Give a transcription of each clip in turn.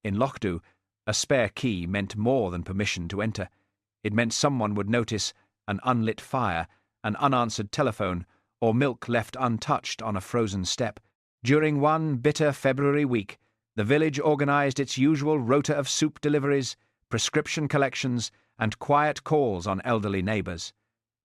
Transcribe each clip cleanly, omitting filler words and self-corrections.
In Lochs, a spare key meant more than permission to enter. It meant someone would notice an unlit fire, an unanswered telephone, or milk left untouched on a frozen step. During one bitter February week, the village organised its usual rota of soup deliveries, prescription collections, and quiet calls on elderly neighbours.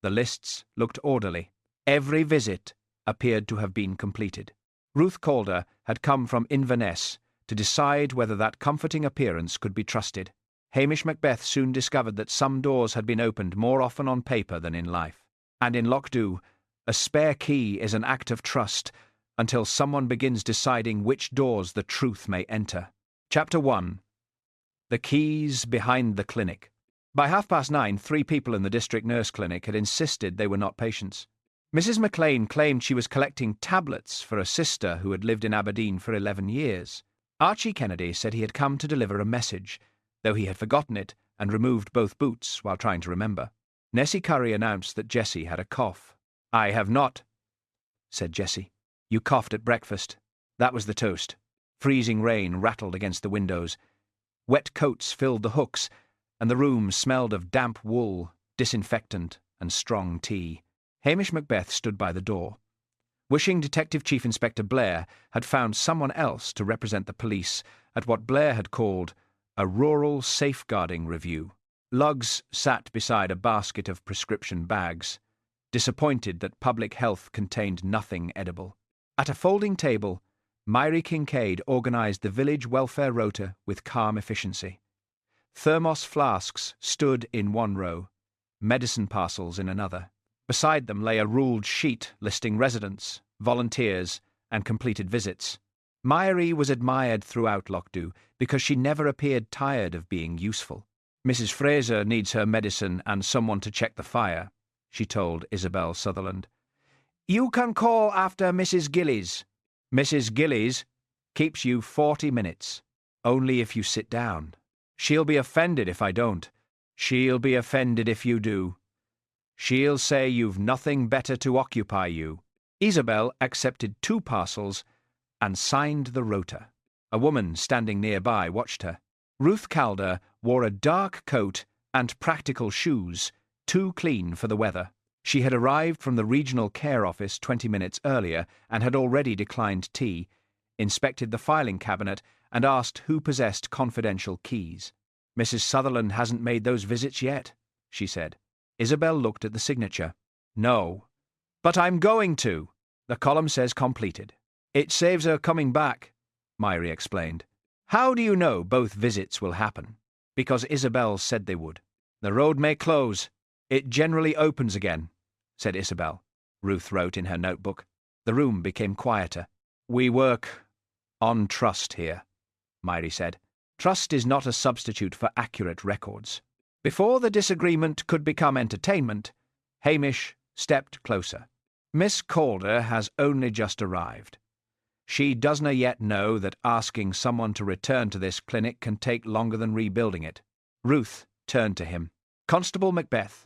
The lists looked orderly. Every visit appeared to have been completed. Ruth Calder had come from Inverness to decide whether that comforting appearance could be trusted. Hamish Macbeth soon discovered that some doors had been opened more often on paper than in life. And in Lochs, a spare key is an act of trust until someone begins deciding which doors the truth may enter. Chapter 1. The Keys Behind the Clinic. By 9:30, 3 people in the district nurse clinic had insisted they were not patients. Mrs. McLean claimed she was collecting tablets for a sister who had lived in Aberdeen for 11 years. Archie Kennedy said he had come to deliver a message, though he had forgotten it and removed both boots while trying to remember. Nessie Curry announced that Jessie had a cough. "I have not," said Jessie. "You coughed at breakfast." That was the toast. Freezing rain rattled against the windows. Wet coats filled the hooks, and the room smelled of damp wool, disinfectant, and strong tea. Hamish Macbeth stood by the door. Wishing Detective Chief Inspector Blair had found someone else to represent the police at what Blair had called a rural safeguarding review. Lochs sat beside a basket of prescription bags, disappointed that public health contained nothing edible. At a folding table, Myrie Kincaid organised the village welfare rota with calm efficiency. Thermos flasks stood in one row, medicine parcels in another. Beside them lay a ruled sheet listing residents, volunteers, and completed visits. Myrie was admired throughout Lochs because she never appeared tired of being useful. "Mrs. Fraser needs her medicine and someone to check the fire," she told Isabel Sutherland. "You can call after Mrs. Gillies." "Mrs. Gillies keeps you 40 minutes. Only if you sit down. She'll be offended if I don't. She'll be offended if you do. She'll say you've nothing better to occupy you." Isabel accepted 2 parcels and signed the rota. A woman standing nearby watched her. Ruth Calder wore a dark coat and practical shoes, too clean for the weather. She had arrived from the regional care office 20 minutes earlier and had already declined tea, inspected the filing cabinet, and asked who possessed confidential keys. "Mrs. Sutherland hasn't made those visits yet," she said. Isabel looked at the signature. "No. But I'm going to. The column says completed." "It saves her coming back," Myrie explained. "How do you know both visits will happen?" "Because Isabel said they would." "The road may close. It generally opens again," said Isabel. Ruth wrote in her notebook. The room became quieter. "We work on trust here," Myrie said. "Trust is not a substitute for accurate records." Before the disagreement could become entertainment, Hamish stepped closer. "Miss Calder has only just arrived. She doesna yet know that asking someone to return to this clinic can take longer than rebuilding it." Ruth turned to him. "Constable Macbeth,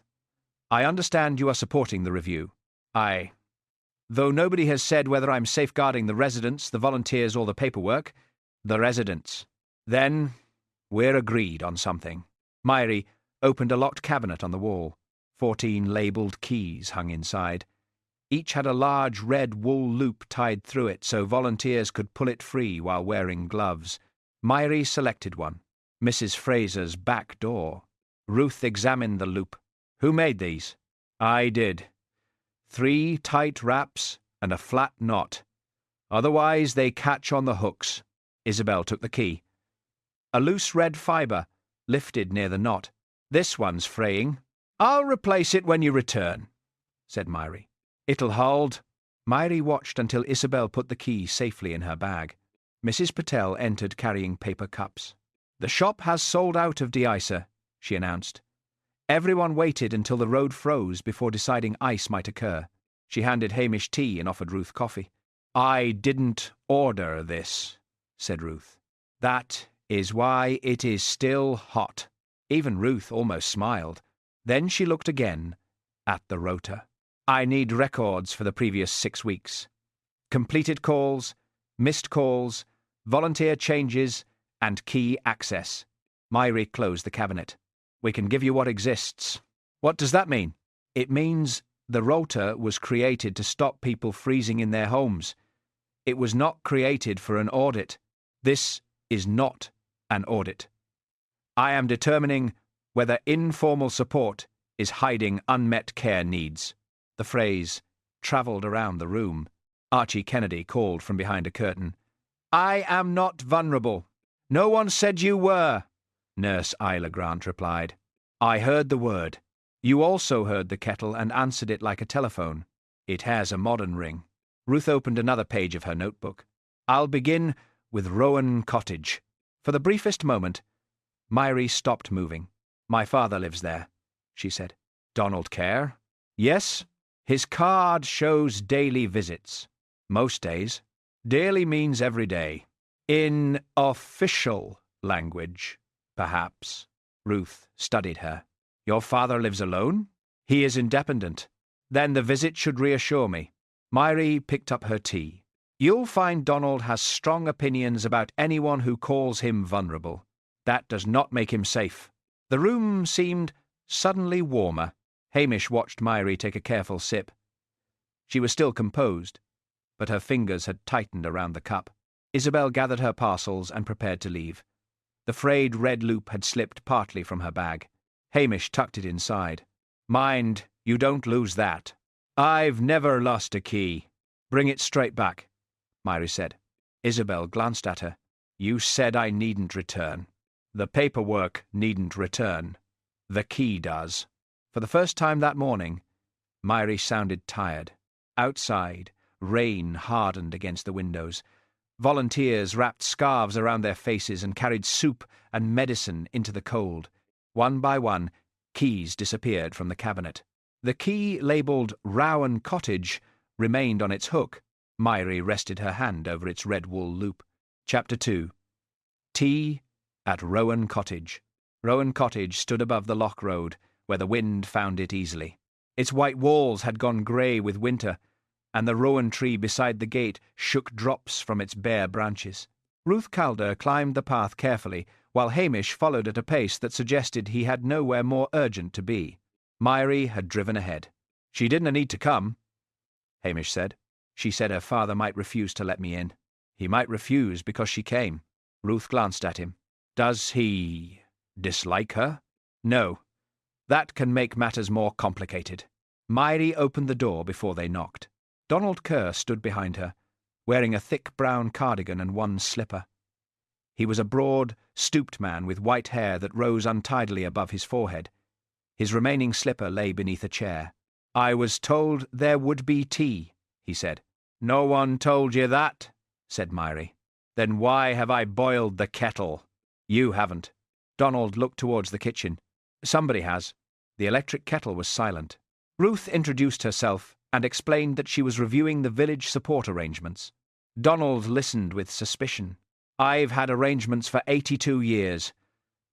I understand you are supporting the review." "Aye. Though nobody has said whether I'm safeguarding the residents, the volunteers, or the paperwork." "The residents." "Then we're agreed on something." Myrie opened a locked cabinet on the wall. 14 labelled keys hung inside. Each had a large red wool loop tied through it so volunteers could pull it free while wearing gloves. Myrie selected one. Mrs. Fraser's back door. Ruth examined the loop. "Who made these?" "I did. 3 tight wraps and a flat knot. Otherwise they catch on the hooks." Isabel took the key. "A loose red fibre, lifted near the knot. This one's fraying." "I'll replace it when you return," said Myrie. "It'll hold." Myrie watched until Isabel put the key safely in her bag. Mrs. Patel entered carrying paper cups. "The shop has sold out of de-icer," she announced. Everyone waited until the road froze before deciding ice might occur. She handed Hamish tea and offered Ruth coffee. "I didn't order this," said Ruth. "That is why it is still hot." Even Ruth almost smiled. Then she looked again at the rota. "I need records for the previous 6 weeks. Completed calls, missed calls, volunteer changes, and key access. Myri closed the cabinet. We can give you what exists. What does that mean? It means the rota was created to stop people freezing in their homes. It was not created for an audit. This is not an audit. I am determining whether informal support is hiding unmet care needs. The phrase travelled around the room. Archie Kennedy called from behind a curtain. I am not vulnerable. No one said you were. Nurse Isla Grant replied. I heard the word. You also heard the kettle and answered it like a telephone. It has a modern ring. Ruth opened another page of her notebook. I'll begin with Rowan Cottage. For the briefest moment, Myri stopped moving. My father lives there, she said. Donald Kerr? Yes. His card shows daily visits. Most days. Daily means every day. In official language, perhaps. Ruth studied her. Your father lives alone? He is independent. Then the visit should reassure me. Myri picked up her tea. You'll find Donald has strong opinions about anyone who calls him vulnerable. That does not make him safe. The room seemed suddenly warmer. Hamish watched Myri take a careful sip. She was still composed, but her fingers had tightened around the cup. Isabel gathered her parcels and prepared to leave. The frayed red loop had slipped partly from her bag. Hamish tucked it inside. Mind, you don't lose that. I've never lost a key. Bring it straight back, Myri said. Isabel glanced at her. You said I needn't return. The paperwork needn't return. The key does. For the first time that morning, Myri sounded tired. Outside, rain hardened against the windows. Volunteers wrapped scarves around their faces and carried soup and medicine into the cold. One by one, keys disappeared from the cabinet. The key labelled Rowan Cottage remained on its hook. Myri rested her hand over its red wool loop. Chapter 2. Tea at Rowan Cottage. Rowan Cottage stood above the loch road, where the wind found it easily. Its white walls had gone grey with winter, and the rowan tree beside the gate shook drops from its bare branches. Ruth Calder climbed the path carefully, while Hamish followed at a pace that suggested he had nowhere more urgent to be. Myri had driven ahead. She didn't need to come, Hamish said. She said her father might refuse to let me in. He might refuse because she came. Ruth glanced at him. Does he dislike her? No. That can make matters more complicated. Myri opened the door before they knocked. Donald Kerr stood behind her, wearing a thick brown cardigan and one slipper. He was a broad, stooped man with white hair that rose untidily above his forehead. His remaining slipper lay beneath a chair. I was told there would be tea, he said. No one told you that, said Myri. Then why have I boiled the kettle? You haven't. Donald looked towards the kitchen. Somebody has. The electric kettle was silent. Ruth introduced herself and explained that she was reviewing the village support arrangements. Donald listened with suspicion. I've had arrangements for 82 years.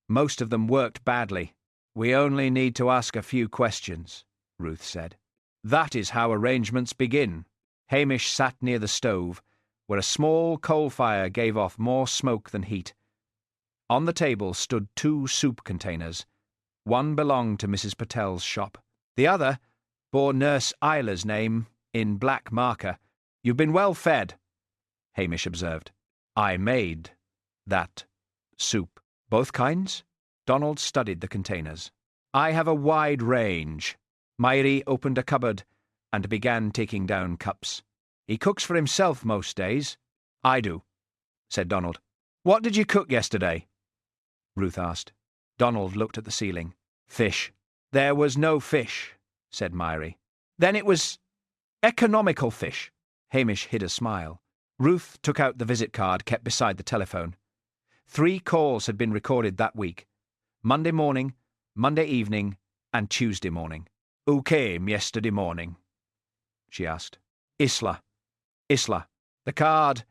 Most of them worked badly. We only need to ask a few questions, Ruth said. That is how arrangements begin. Hamish sat near the stove, where a small coal fire gave off more smoke than heat. On the table stood 2 soup containers. One belonged to Mrs. Patel's shop. The other bore Nurse Isla's name in black marker. You've been well fed, Hamish observed. I made that soup. Both kinds? Donald studied the containers. I have a wide range. Myri opened a cupboard and began taking down cups. He cooks for himself most days. I do, said Donald. What did you cook yesterday? Ruth asked. Donald looked at the ceiling. Fish. There was no fish, said Myri. Then it was economical fish. Hamish hid a smile. Ruth took out the visit card kept beside the telephone. 3 calls had been recorded that week. Monday morning, Monday evening, and Tuesday morning. Who came yesterday morning? She asked. Isla. The card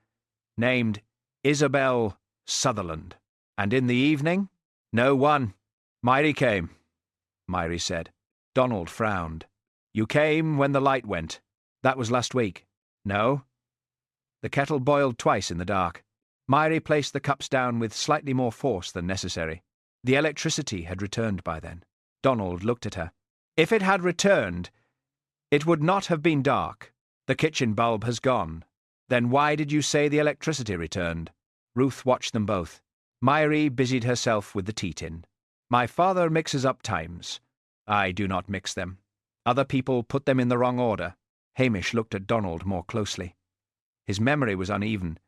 named Isabel Sutherland. And in the evening? No one. Myri came, Myri said. Donald frowned. You came when the light went. That was last week. No. The kettle boiled twice in the dark. Myrie placed the cups down with slightly more force than necessary. The electricity had returned by then. Donald looked at her. If it had returned, it would not have been dark. The kitchen bulb has gone. Then why did you say the electricity returned? Ruth watched them both. Myrie busied herself with the tea tin. My father mixes up times. I do not mix them. Other people put them in the wrong order. Hamish looked at Donald more closely. His memory was uneven,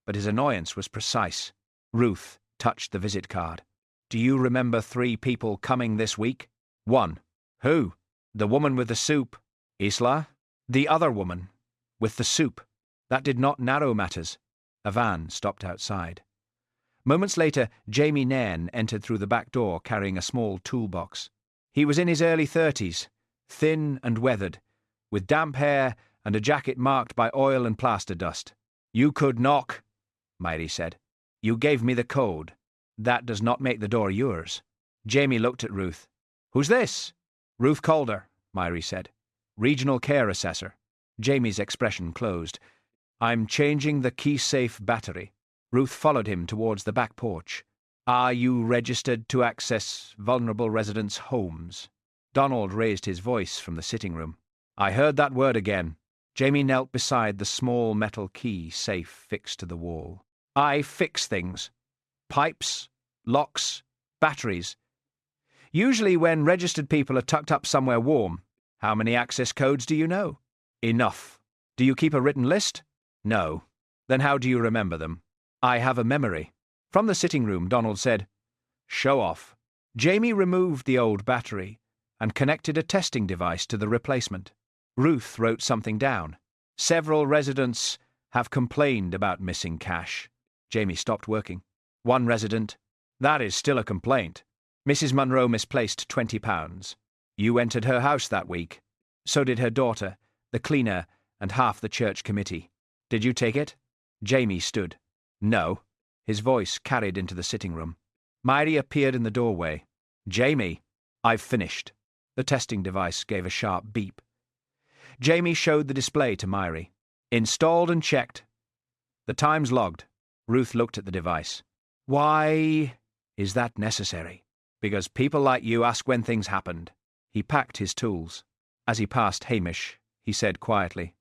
but his annoyance was precise. Ruth touched the visit card. Do you remember 3 people coming this week? 1. Who? The woman with the soup. Isla? The other woman. With the soup. That did not narrow matters. A van stopped outside. Moments later, Jamie Nairn entered through the back door carrying a small toolbox. He was in his early 30s, thin and weathered, with damp hair and a jacket marked by oil and plaster dust. You could knock, Myrie said. You gave me the code. That does not make the door yours. Jamie looked at Ruth. Who's this? Ruth Calder, Myrie said. Regional Care Assessor. Jamie's expression closed. I'm changing the key-safe battery. Ruth followed him towards the back porch. Are you registered to access vulnerable residents' homes? Donald raised his voice from the sitting room. I heard that word again. Jamie knelt beside the small metal key safe fixed to the wall. I fix things. Pipes, locks, batteries. Usually when registered people are tucked up somewhere warm. How many access codes do you know? Enough. Do you keep a written list? No. Then how do you remember them? I have a memory. From the sitting room, Donald said, Show off. Jamie removed the old battery and connected a testing device to the replacement. Ruth wrote something down. Several residents have complained about missing cash. Jamie stopped working. One resident. That is still a complaint. Mrs. Munro misplaced £20. You entered her house that week. So did her daughter, the cleaner, and half the church committee. Did you take it? Jamie stood. No. His voice carried into the sitting room. Myrie appeared in the doorway. Jamie, I've finished. The testing device gave a sharp beep. Jamie showed the display to Myrie. Installed and checked. The time's logged. Ruth looked at the device. Why is that necessary? Because people like you ask when things happened. He packed his tools. As he passed Hamish, he said quietly,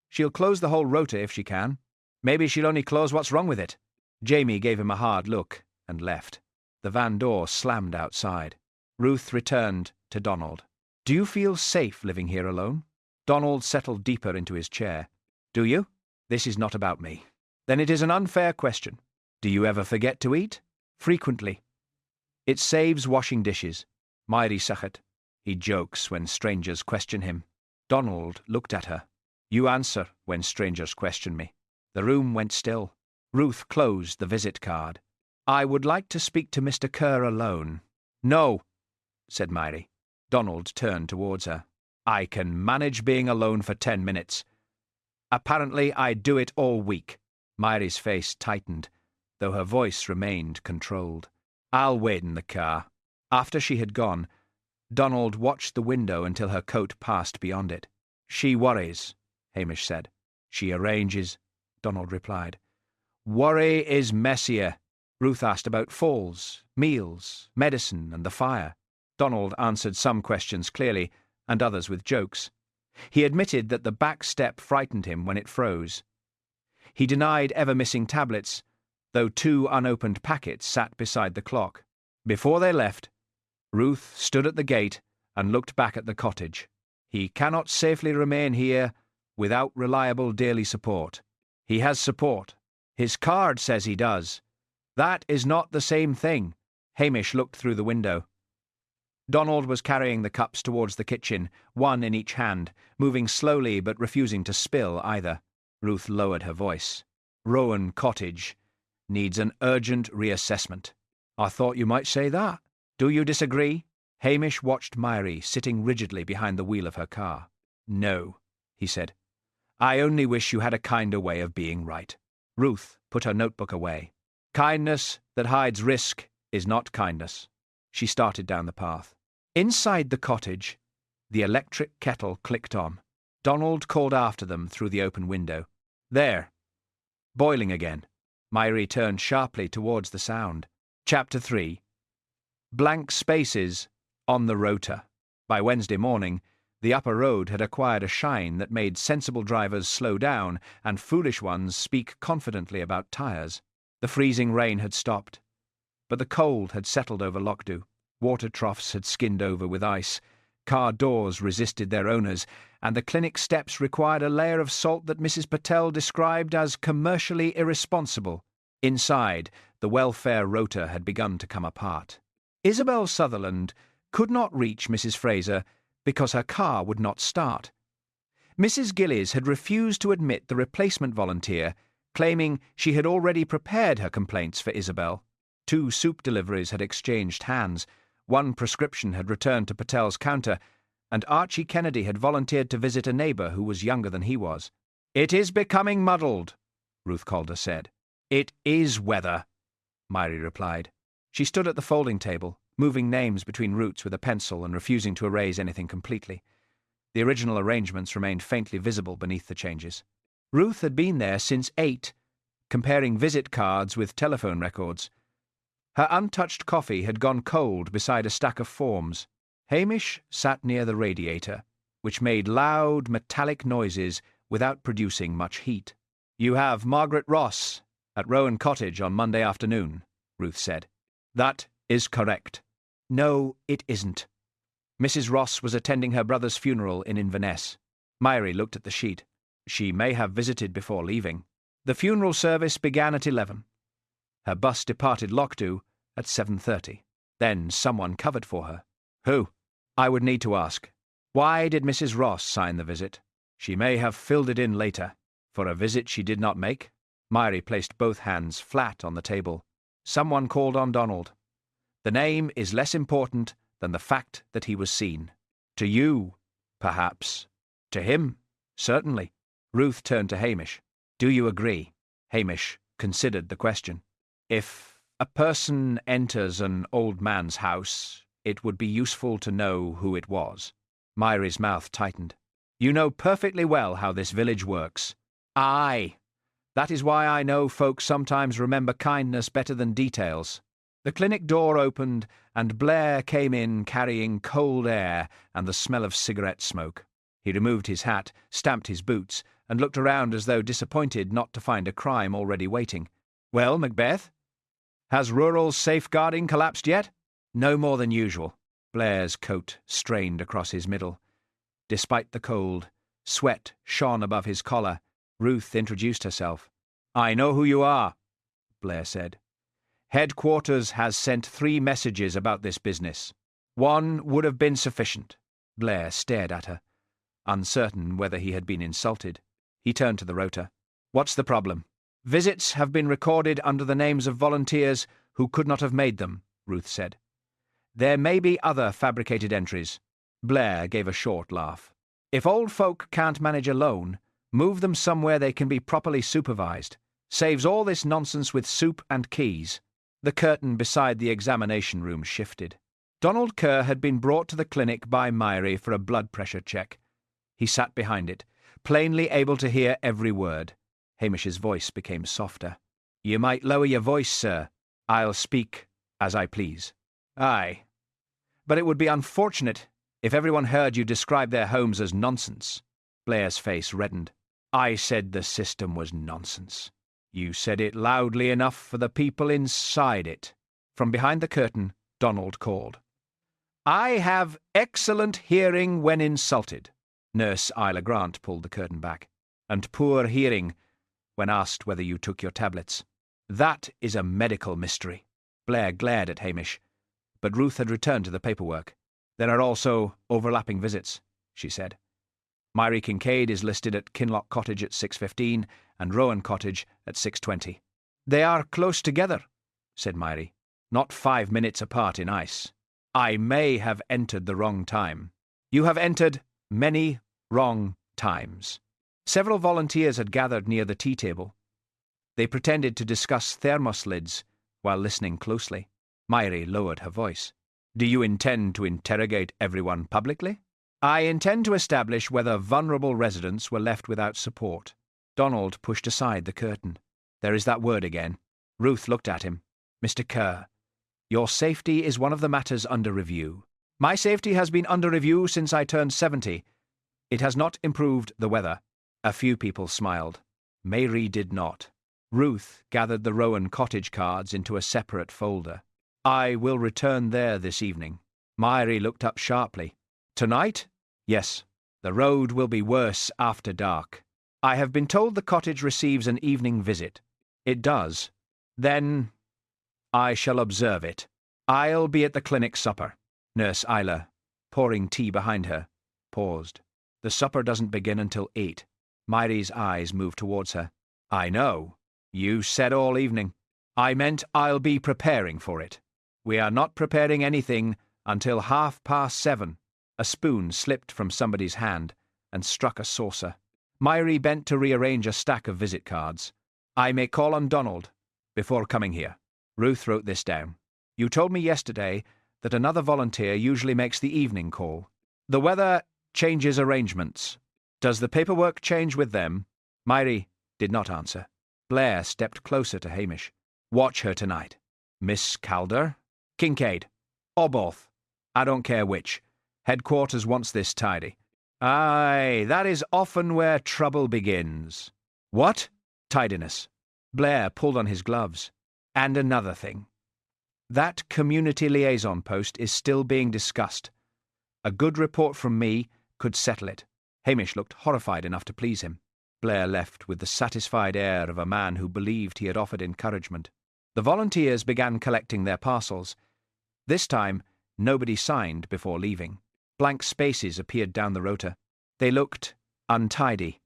She'll close the whole rotor if she can. Maybe she'll only close what's wrong with it. Jamie gave him a hard look and left. The van door slammed outside. Ruth returned to Donald. Do you feel safe living here alone? Donald settled deeper into his chair. Do you? This is not about me. Then it is an unfair question. Do you ever forget to eat? Frequently. It saves washing dishes. Myrie Sachet. He jokes when strangers question him. Donald looked at her. You answer when strangers question me. The room went still. Ruth closed the visit card. I would like to speak to Mr. Kerr alone. No, said Myrie. Donald turned towards her. I can manage being alone for 10 minutes. Apparently I do it all week. Myrie's face tightened, though her voice remained controlled. I'll wait in the car. After she had gone, Donald watched the window until her coat passed beyond it. She worries, Hamish said. She arranges, Donald replied. Worry is messier. Ruth asked about falls, meals, medicine, and the fire. Donald answered some questions clearly, and others with jokes. He admitted that the back step frightened him when it froze. He denied ever missing tablets, though 2 unopened packets sat beside the clock. Before they left, Ruth stood at the gate and looked back at the cottage. He cannot safely remain here without reliable daily support. He has support. His card says he does. That is not the same thing. Hamish looked through the window. Donald was carrying the cups towards the kitchen, one in each hand, moving slowly but refusing to spill either. Ruth lowered her voice. Rowan Cottage needs an urgent reassessment. I thought you might say that. Do you disagree? Hamish watched Myrie sitting rigidly behind the wheel of her car. No, he said. I only wish you had a kinder way of being right. Ruth put her notebook away. Kindness that hides risk is not kindness. She started down the path. Inside the cottage, the electric kettle clicked on. Donald called after them through the open window. There. Boiling again. Myrie turned sharply towards the sound. Chapter 3. Blank spaces on the rota. By Wednesday morning, the upper road had acquired a shine that made sensible drivers slow down and foolish ones speak confidently about tyres. The freezing rain had stopped, but the cold had settled over Lochdew. Water troughs had skinned over with ice, car doors resisted their owners, and the clinic steps required a layer of salt that Mrs. Patel described as commercially irresponsible. Inside, the welfare rota had begun to come apart. Isabel Sutherland could not reach Mrs. Fraser because her car would not start. Mrs. Gillies had refused to admit the replacement volunteer, claiming she had already prepared her complaints for Isabel. 2 soup deliveries had exchanged hands, 1 prescription had returned to Patel's counter, and Archie Kennedy had volunteered to visit a neighbour who was younger than he was. "It is becoming muddled," Ruth Calder said. "It is weather," Myrie replied. She stood at the folding table, moving names between roots with a pencil and refusing to erase anything completely. The original arrangements remained faintly visible beneath the changes. Ruth had been there since 8, comparing visit cards with telephone records. Her untouched coffee had gone cold beside a stack of forms. Hamish sat near the radiator, which made loud, metallic noises without producing much heat. "You have Margaret Ross at Rowan Cottage on Monday afternoon," Ruth said. "That is correct." "No, it isn't." Mrs. Ross was attending her brother's funeral in Inverness. Myrie looked at the sheet. She may have visited before leaving. The funeral service began at 11. Her bus departed Lochdew at 7:30. Then someone covered for her. Who? I would need to ask. Why did Mrs. Ross sign the visit? She may have filled it in later. For a visit she did not make? Myrie placed both hands flat on the table. Someone called on Donald. The name is less important than the fact that he was seen. To you, perhaps. To him, certainly. Ruth turned to Hamish. Do you agree? Hamish considered the question. If a person enters an old man's house, it would be useful to know who it was. Myrie's mouth tightened. You know perfectly well how this village works. Aye. That is why I know folks sometimes remember kindness better than details. The clinic door opened, and Blair came in carrying cold air and the smell of cigarette smoke. He removed his hat, stamped his boots, and looked around as though disappointed not to find a crime already waiting. Well, Macbeth? Has rural safeguarding collapsed yet? No more than usual. Blair's coat strained across his middle. Despite the cold, sweat shone above his collar. Ruth introduced herself. I know who you are, Blair said. Headquarters has sent 3 messages about this business. 1 would have been sufficient. Blair stared at her, uncertain whether he had been insulted. He turned to the rota. What's the problem? Visits have been recorded under the names of volunteers who could not have made them, Ruth said. There may be other fabricated entries. Blair gave a short laugh. If old folk can't manage alone, move them somewhere they can be properly supervised. Saves all this nonsense with soup and keys. The curtain beside the examination room shifted. Donald Kerr had been brought to the clinic by Myrie for a blood pressure check. He sat behind it, plainly able to hear every word. Hamish's voice became softer. You might lower your voice, sir. I'll speak as I please. Aye. But it would be unfortunate if everyone heard you describe their homes as nonsense. Blair's face reddened. I said the system was nonsense. You said it loudly enough for the people inside it. From behind the curtain, Donald called. I have excellent hearing when insulted. Nurse Isla Grant pulled the curtain back. And poor hearing when asked whether you took your tablets. That is a medical mystery. Blair glared at Hamish, but Ruth had returned to the paperwork. There are also overlapping visits, she said. Myrie Kincaid is listed at Kinloch Cottage at 6:15 and Rowan Cottage at 6:20. They are close together, said Myrie, not 5 minutes apart in ice. I may have entered the wrong time. You have entered many wrong times. Several volunteers had gathered near the tea table. They pretended to discuss thermos lids while listening closely. Myrie lowered her voice. Do you intend to interrogate everyone publicly? I intend to establish whether vulnerable residents were left without support. Donald pushed aside the curtain. There is that word again. Ruth looked at him. Mr. Kerr, your safety is one of the matters under review. My safety has been under review since I turned 70. It has not improved the weather. A few people smiled. Mary did not. Ruth gathered the Rowan cottage cards into a separate folder. I will return there this evening. Mary looked up sharply. Tonight? Yes. The road will be worse after dark. I have been told the cottage receives an evening visit. It does. Then I shall observe it. I'll be at the clinic supper. Nurse Isla, pouring tea behind her, paused. The supper doesn't begin until 8. Mary's eyes moved towards her. I know. You said all evening. I meant I'll be preparing for it. We are not preparing anything until 7:30. A spoon slipped from somebody's hand and struck a saucer. Mary bent to rearrange a stack of visit cards. I may call on Donald before coming here. Ruth wrote this down. You told me yesterday that another volunteer usually makes the evening call. The weather changes arrangements. Does the paperwork change with them? Mary did not answer. Blair stepped closer to Hamish. Watch her tonight. Miss Calder? Kincaid. Or both. I don't care which. Headquarters wants this tidy. Aye, that is often where trouble begins. What? Tidiness. Blair pulled on his gloves. And another thing. That community liaison post is still being discussed. A good report from me could settle it. Hamish looked horrified enough to please him. Blair left with the satisfied air of a man who believed he had offered encouragement. The volunteers began collecting their parcels. This time, nobody signed before leaving. Blank spaces appeared down the rota. They looked untidy,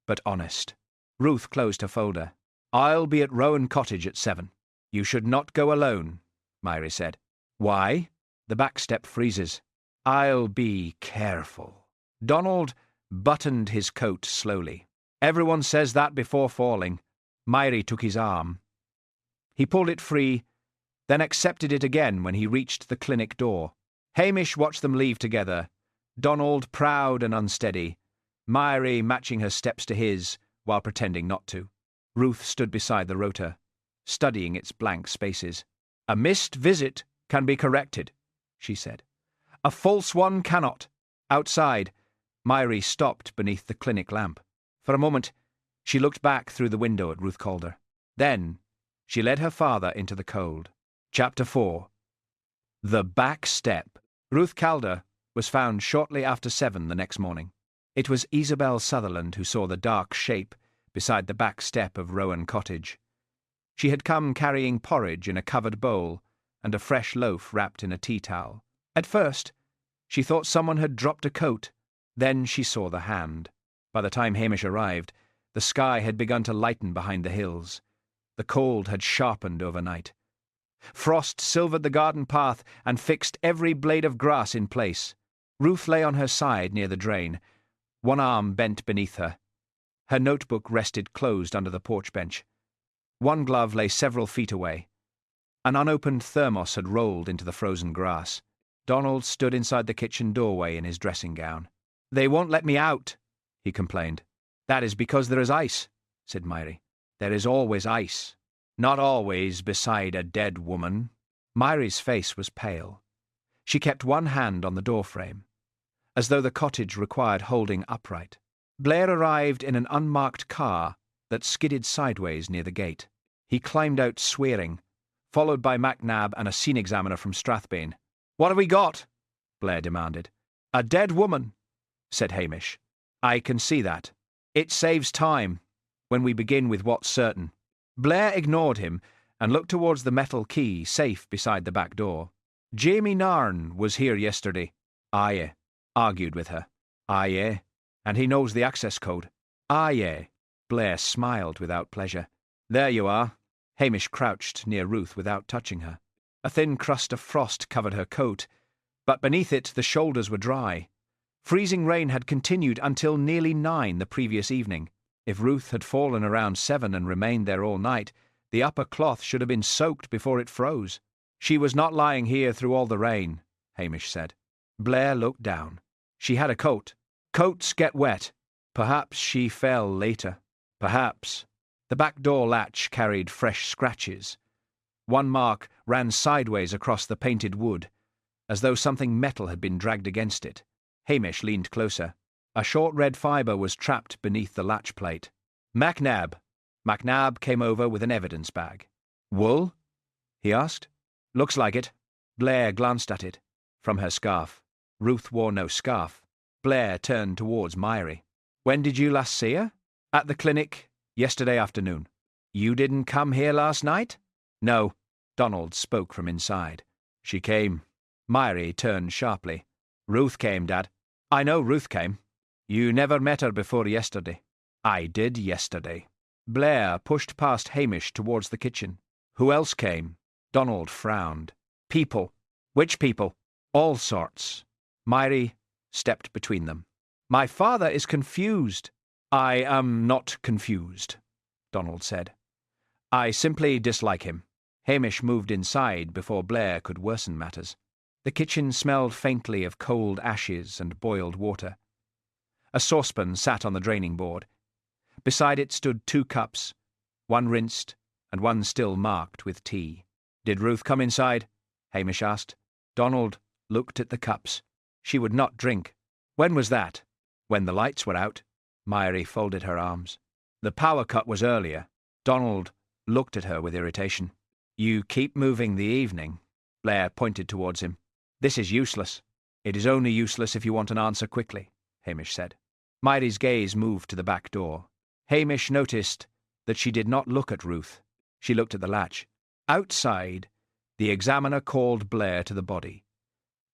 but honest. Ruth closed her folder. I'll be at Rowan Cottage at 7. You should not go alone, Mary said. Why? The back step freezes. I'll be careful. Donald buttoned his coat slowly. Everyone says that before falling. Mary took his arm. He pulled it free, then accepted it again when he reached the clinic door. Hamish watched them leave together, Donald proud and unsteady, Mary matching her steps to his while pretending not to. Ruth stood beside the rota, studying its blank spaces. A missed visit can be corrected, she said. A false one cannot. Outside, Mary stopped beneath the clinic lamp. For a moment, she looked back through the window at Ruth Calder. Then, she led her father into the cold. Chapter 4. The Back Step. Ruth Calder was found shortly after 7 the next morning. It was Isabel Sutherland who saw the dark shape beside the back step of Rowan Cottage. She had come carrying porridge in a covered bowl and a fresh loaf wrapped in a tea towel. At first, she thought someone had dropped a coat. Then she saw the hand. By the time Hamish arrived, the sky had begun to lighten behind the hills. The cold had sharpened overnight. Frost silvered the garden path and fixed every blade of grass in place. Ruth lay on her side near the drain, one arm bent beneath her. Her notebook rested closed under the porch bench. One glove lay several feet away. An unopened thermos had rolled into the frozen grass. Donald stood inside the kitchen doorway in his dressing gown. They won't let me out, he complained. That is because there is ice, said Mary. There is always ice. Not always beside a dead woman. Mary's face was pale. She kept one hand on the doorframe, as though the cottage required holding upright. Blair arrived in an unmarked car that skidded sideways near the gate. He climbed out swearing, followed by MacNab and a scene examiner from Strathbane. What have we got? Blair demanded. A dead woman, said Hamish. I can see that. It saves time when we begin with what's certain. Blair ignored him and looked towards the metal key safe beside the back door. Jamie Narn was here yesterday. Aye, argued with her. Aye, and he knows the access code. Aye. Blair smiled without pleasure. There you are. Hamish crouched near Ruth without touching her. A thin crust of frost covered her coat, but beneath it the shoulders were dry. Freezing rain had continued until nearly 9 the previous evening. If Ruth had fallen around 7 and remained there all night, the upper cloth should have been soaked before it froze. She was not lying here through all the rain, Hamish said. Blair looked down. She had a coat. Coats get wet. Perhaps she fell later. Perhaps. The back door latch carried fresh scratches. One mark ran sideways across the painted wood, as though something metal had been dragged against it. Hamish leaned closer. A short red fibre was trapped beneath the latch plate. "Macnab." Macnab came over with an evidence bag. "Wool?" he asked. "Looks like it." Blair glanced at it. From her scarf. Ruth wore no scarf. Blair turned towards Myrie. "When did you last see her?" "At the clinic, yesterday afternoon." "You didn't come here last night?" "No." Donald spoke from inside. "She came." Myrie turned sharply. "Ruth came, Dad." "I know Ruth came." "You never met her before yesterday." "I did yesterday." Blair pushed past Hamish towards the kitchen. "Who else came?" Donald frowned. "People." "Which people?" "All sorts." Myrie stepped between them. "My father is confused." "I am not confused," Donald said. "I simply dislike him." Hamish moved inside before Blair could worsen matters. The kitchen smelled faintly of cold ashes and boiled water. A saucepan sat on the draining board. Beside it stood 2 cups, one rinsed and one still marked with tea. "Did Ruth come inside?" Hamish asked. Donald looked at the cups. "She would not drink." "When was that?" "When the lights were out." Myrie folded her arms. "The power cut was earlier." Donald looked at her with irritation. "You keep moving the evening." Blair pointed towards him. "This is useless." "It is only useless if you want an answer quickly," Hamish said. Myrie's gaze moved to the back door. Hamish noticed that she did not look at Ruth. She looked at the latch. Outside, the examiner called Blair to the body.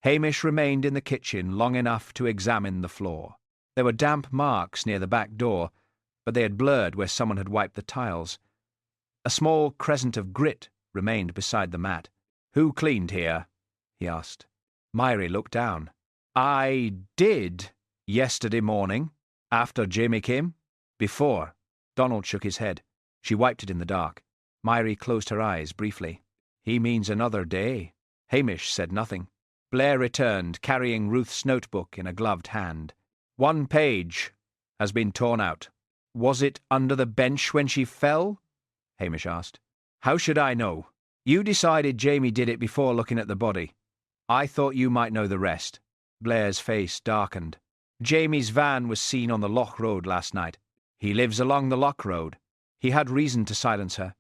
Hamish remained in the kitchen long enough to examine the floor. There were damp marks near the back door, but they had blurred where someone had wiped the tiles. A small crescent of grit remained beside the mat. "Who cleaned here?" he asked. Myrie looked down. "I did, yesterday morning." "After Jamie came?" "Before." Donald shook his head. She wiped it in the dark. Myrie closed her eyes briefly. "He means another day." Hamish said nothing. Blair returned, carrying Ruth's notebook in a gloved hand. "One page has been torn out." "Was it under the bench when she fell?" Hamish asked. "How should I know? You decided Jamie did it before looking at the body. I thought you might know the rest." Blair's face darkened. "Jamie's van was seen on the Loch Road last night. He lives along the Loch Road." He had reason to silence her.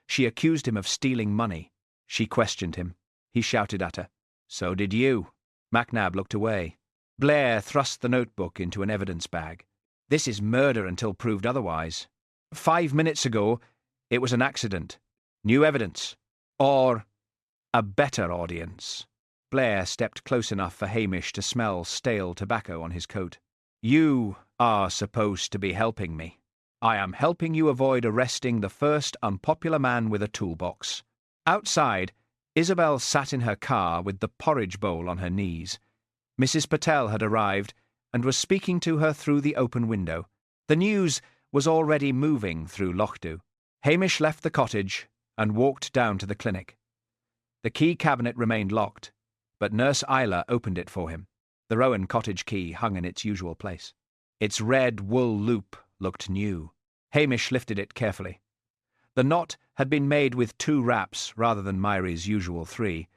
She accused him of stealing money. She questioned him. He shouted at her. "So did you." Macnab looked away. Blair thrust the notebook into an evidence bag. "This is murder until proved otherwise. 5 minutes ago, it was an accident. New evidence. Or a better audience." Blair stepped close enough for Hamish to smell stale tobacco on his coat. "You are supposed to be helping me. I am helping you avoid arresting the first unpopular man with a toolbox." Outside, Isabel sat in her car with the porridge bowl on her knees. Mrs. Patel had arrived and was speaking to her through the open window. The news was already moving through Lochdu. Hamish left the cottage and walked down to the clinic. The key cabinet remained locked, but Nurse Isla opened it for him. The Rowan cottage key hung in its usual place. Its red wool loop looked new. Hamish lifted it carefully. The knot had been made with 2 wraps rather than Myrie's usual 3.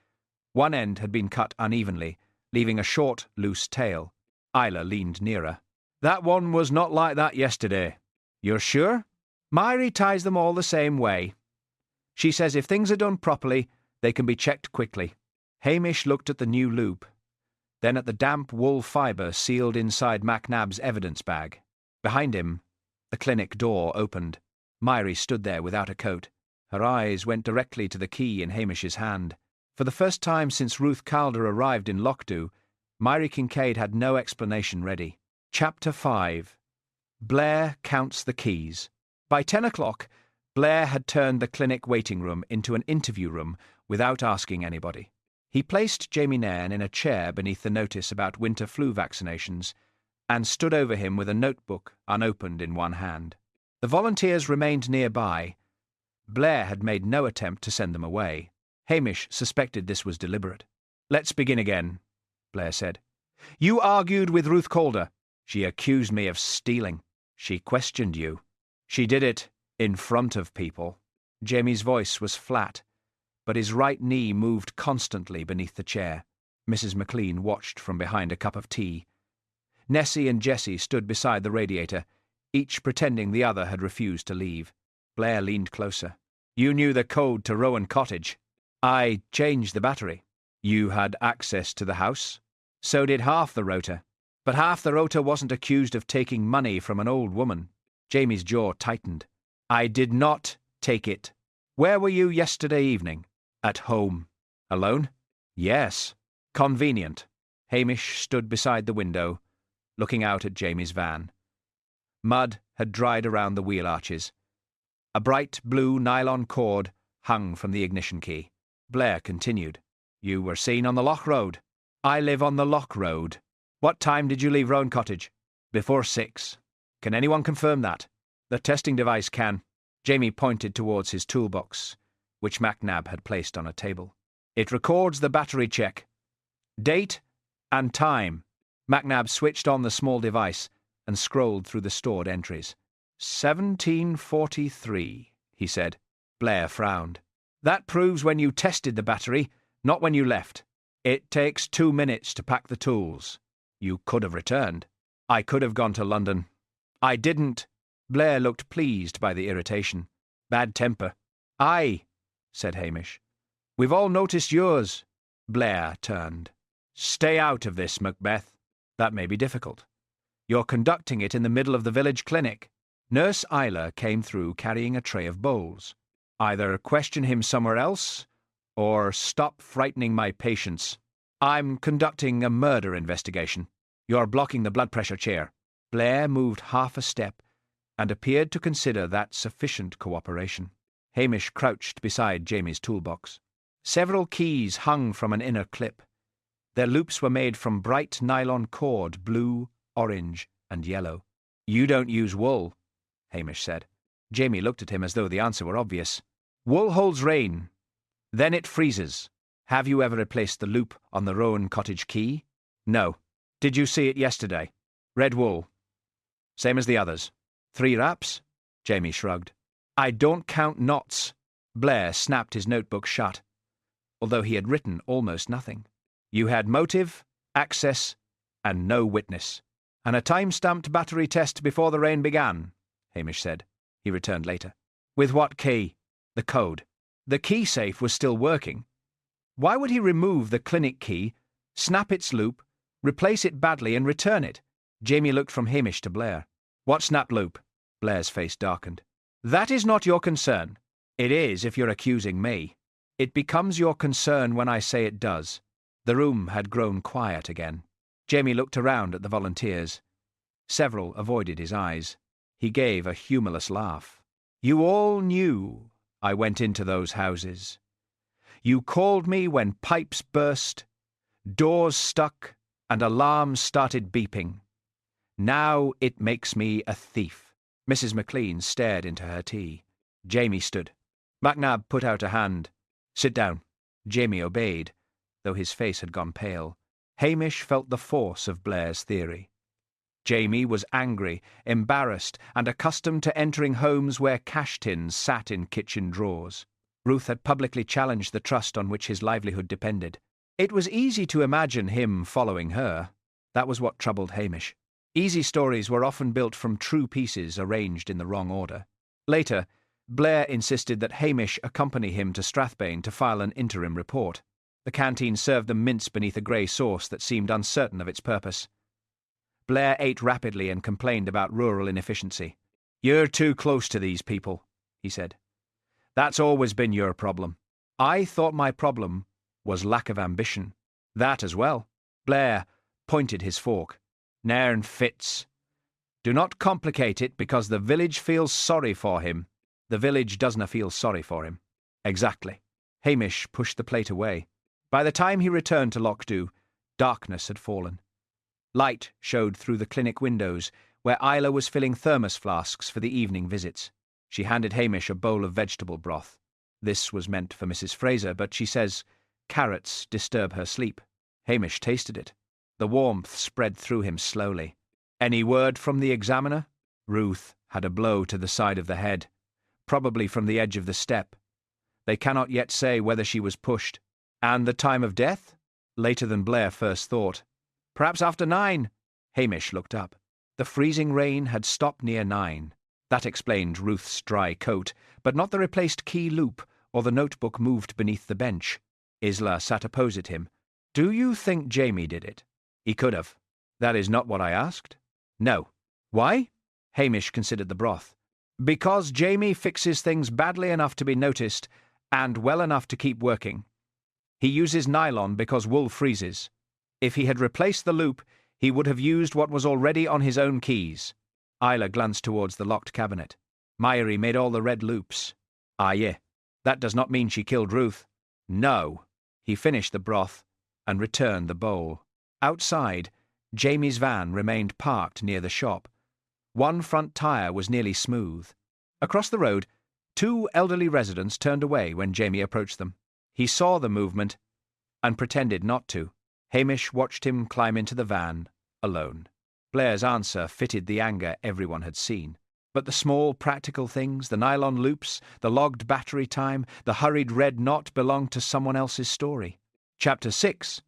One end had been cut unevenly, leaving a short, loose tail. Isla leaned nearer. "That one was not like that yesterday." "You're sure?" "Myrie ties them all the same way. She says if things are done properly, they can be checked quickly." Hamish looked at the new loop, then at the damp wool fibre sealed inside Macnab's evidence bag. Behind him, the clinic door opened. Myrie stood there without a coat. Her eyes went directly to the key in Hamish's hand. For the first time since Ruth Calder arrived in Lochdu, Myrie Kincaid had no explanation ready. Chapter 5. Blair counts the keys. By 10 o'clock, Blair had turned the clinic waiting room into an interview room without asking anybody. He placed Jamie Nairn in a chair beneath the notice about winter flu vaccinations and stood over him with a notebook unopened in one hand. The volunteers remained nearby. Blair had made no attempt to send them away. Hamish suspected this was deliberate. "Let's begin again," Blair said. "You argued with Ruth Calder. She accused me of stealing. She questioned you." "She did it In front of people. Jamie's voice was flat, but his right knee moved constantly beneath the chair. Mrs. McLean watched from behind a cup of tea. Nessie and Jessie stood beside the radiator, each pretending the other had refused to leave. Blair leaned closer. You knew the code to Rowan Cottage. I changed the battery. You had access to the house? So did half the rota. But half the rota wasn't accused of taking money from an old woman. Jamie's jaw tightened. I did not take it. Where were you yesterday evening? At home. Alone? Yes. Convenient. Hamish stood beside the window, looking out at Jamie's van. Mud had dried around the wheel arches. A bright blue nylon cord hung from the ignition key. Blair continued. You were seen on the Loch Road. I live on the Loch Road. What time did you leave Rowan Cottage? Before 6. Can anyone confirm that? The testing device can. Jamie pointed towards his toolbox, which Macnab had placed on a table. It records the battery check. Date and time. Macnab switched on the small device and scrolled through the stored entries. 1743, he said. Blair frowned. That proves when you tested the battery, not when you left. It takes 2 minutes to pack the tools. You could have returned. I could have gone to London. I didn't. Blair looked pleased by the irritation. Bad temper. Aye, said Hamish. We've all noticed yours. Blair turned. Stay out of this, Macbeth. That may be difficult. You're conducting it in the middle of the village clinic. Nurse Isla came through carrying a tray of bowls. Either question him somewhere else, or stop frightening my patients. I'm conducting a murder investigation. You're blocking the blood pressure chair. Blair moved half a step and appeared to consider that sufficient cooperation. Hamish crouched beside Jamie's toolbox. Several keys hung from an inner clip. Their loops were made from bright nylon cord, blue, orange, and yellow. You don't use wool, Hamish said. Jamie looked at him as though the answer were obvious. Wool holds rain. Then it freezes. Have you ever replaced the loop on the Rowan Cottage key? No. Did you see it yesterday? Red wool. Same as the others. 3 wraps? Jamie shrugged. I don't count knots. Blair snapped his notebook shut, although he had written almost nothing. You had motive, access, and no witness. And a time-stamped battery test before the rain began, Hamish said. He returned later. With what key? The code. The key safe was still working. Why would he remove the clinic key, snap its loop, replace it badly, and return it? Jamie looked from Hamish to Blair. What snap loop? Blair's face darkened. That is not your concern. It is if you're accusing me. It becomes your concern when I say it does. The room had grown quiet again. Jamie looked around at the volunteers. Several avoided his eyes. He gave a humorless laugh. You all knew I went into those houses. You called me when pipes burst, doors stuck, and alarms started beeping. Now it makes me a thief. Mrs. McLean stared into her tea. Jamie stood. Macnab put out a hand. Sit down. Jamie obeyed, though his face had gone pale. Hamish felt the force of Blair's theory. Jamie was angry, embarrassed, and accustomed to entering homes where cash tins sat in kitchen drawers. Ruth had publicly challenged the trust on which his livelihood depended. It was easy to imagine him following her. That was what troubled Hamish. Easy stories were often built from true pieces arranged in the wrong order. Later, Blair insisted that Hamish accompany him to Strathbane to file an interim report. The canteen served them mince beneath a grey sauce that seemed uncertain of its purpose. Blair ate rapidly and complained about rural inefficiency. You're too close to these people, he said. That's always been your problem. I thought my problem was lack of ambition. That as well. Blair pointed his fork. Nairn fits. Do not complicate it because the village feels sorry for him. The village doesna feel sorry for him. Exactly. Hamish pushed the plate away. By the time he returned to Lochdew, darkness had fallen. Light showed through the clinic windows, where Isla was filling thermos flasks for the evening visits. She handed Hamish a bowl of vegetable broth. This was meant for Mrs. Fraser, but she says carrots disturb her sleep. Hamish tasted it. The warmth spread through him slowly. Any word from the examiner? Ruth had a blow to the side of the head. probably from the edge of the step. They cannot yet say whether she was pushed. And the time of death? Later than Blair first thought. Perhaps after 9. Hamish looked up. The freezing rain had stopped near 9. That explained Ruth's dry coat, but not the replaced key loop or the notebook moved beneath the bench. Isla sat opposite him. Do you think Jamie did it? He could have. That is not what I asked. No. Why? Hamish considered the broth. Because Jamie fixes things badly enough to be noticed and well enough to keep working. He uses nylon because wool freezes. If he had replaced the loop, he would have used what was already on his own keys. Isla glanced towards the locked cabinet. Mairie made all the red loops. Ah, yeah. That does not mean she killed Ruth. No. He finished the broth and returned the bowl. Outside, Jamie's van remained parked near the shop. One front tire was nearly smooth. Across the road, 2 elderly residents turned away when Jamie approached them. He saw the movement and pretended not to. Hamish watched him climb into the van, alone. Blair's answer fitted the anger everyone had seen. But the small, practical things, the nylon loops, the logged battery time, the hurried red knot belonged to someone else's story. Chapter 6.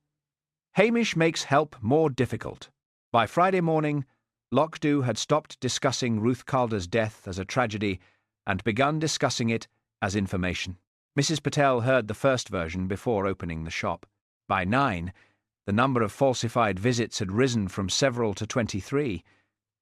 Hamish makes help more difficult. By Friday morning, Lochdew had stopped discussing Ruth Calder's death as a tragedy and begun discussing it as information. Mrs. Patel heard the first version before opening the shop. By 9, the number of falsified visits had risen from several to 23.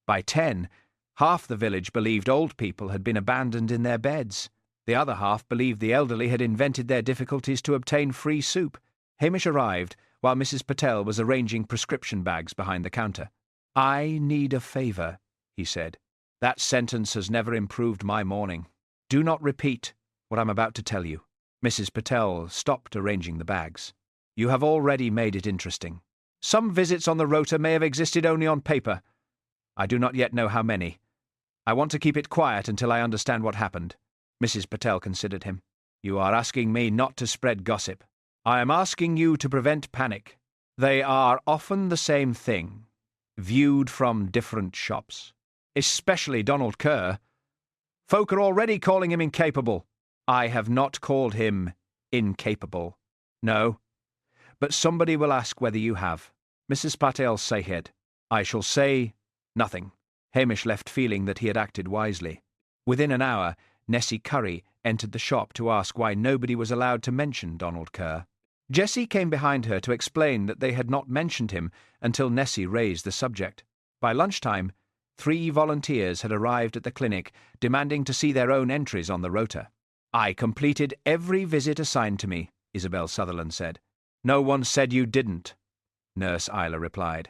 By 10, half the village believed old people had been abandoned in their beds. The other half believed the elderly had invented their difficulties to obtain free soup. Hamish arrived while Mrs. Patel was arranging prescription bags behind the counter. I need a favour, he said. That sentence has never improved my morning. Do not repeat what I'm about to tell you. Mrs. Patel stopped arranging the bags. You have already made it interesting. Some visits on the rota may have existed only on paper. I do not yet know how many. I want to keep it quiet until I understand what happened. Mrs. Patel considered him. You are asking me not to spread gossip. I am asking you to prevent panic. They are often the same thing, viewed from different shops. Especially Donald Kerr. Folk are already calling him incapable. I have not called him incapable. No. But somebody will ask whether you have. Mrs. Patel said, I shall say nothing. Hamish left feeling that he had acted wisely. Within an hour, Nessie Curry entered the shop to ask why nobody was allowed to mention Donald Kerr. Jessie came behind her to explain that they had not mentioned him until Nessie raised the subject. By lunchtime, 3 volunteers had arrived at the clinic, demanding to see their own entries on the rota. I completed every visit assigned to me, Isabel Sutherland said. No one said you didn't, Nurse Isla replied.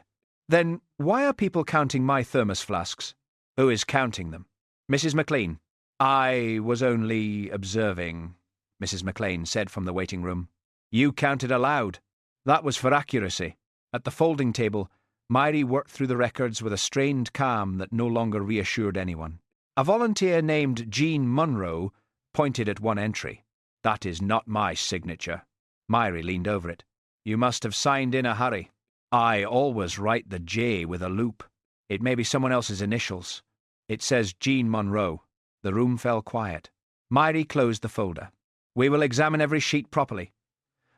Then why are people counting my thermos flasks? Who is counting them? Mrs. McLean. I was only observing, Mrs. McLean said from the waiting room. You counted aloud. That was for accuracy. At the folding table, Mairie worked through the records with a strained calm that no longer reassured anyone. A volunteer named Jean Munro pointed at one entry. That is not my signature. Mairie leaned over it. You must have signed in a hurry. I always write the J with a loop. It may be someone else's initials. It says Jean Munro. The room fell quiet. Mairie closed the folder. We will examine every sheet properly.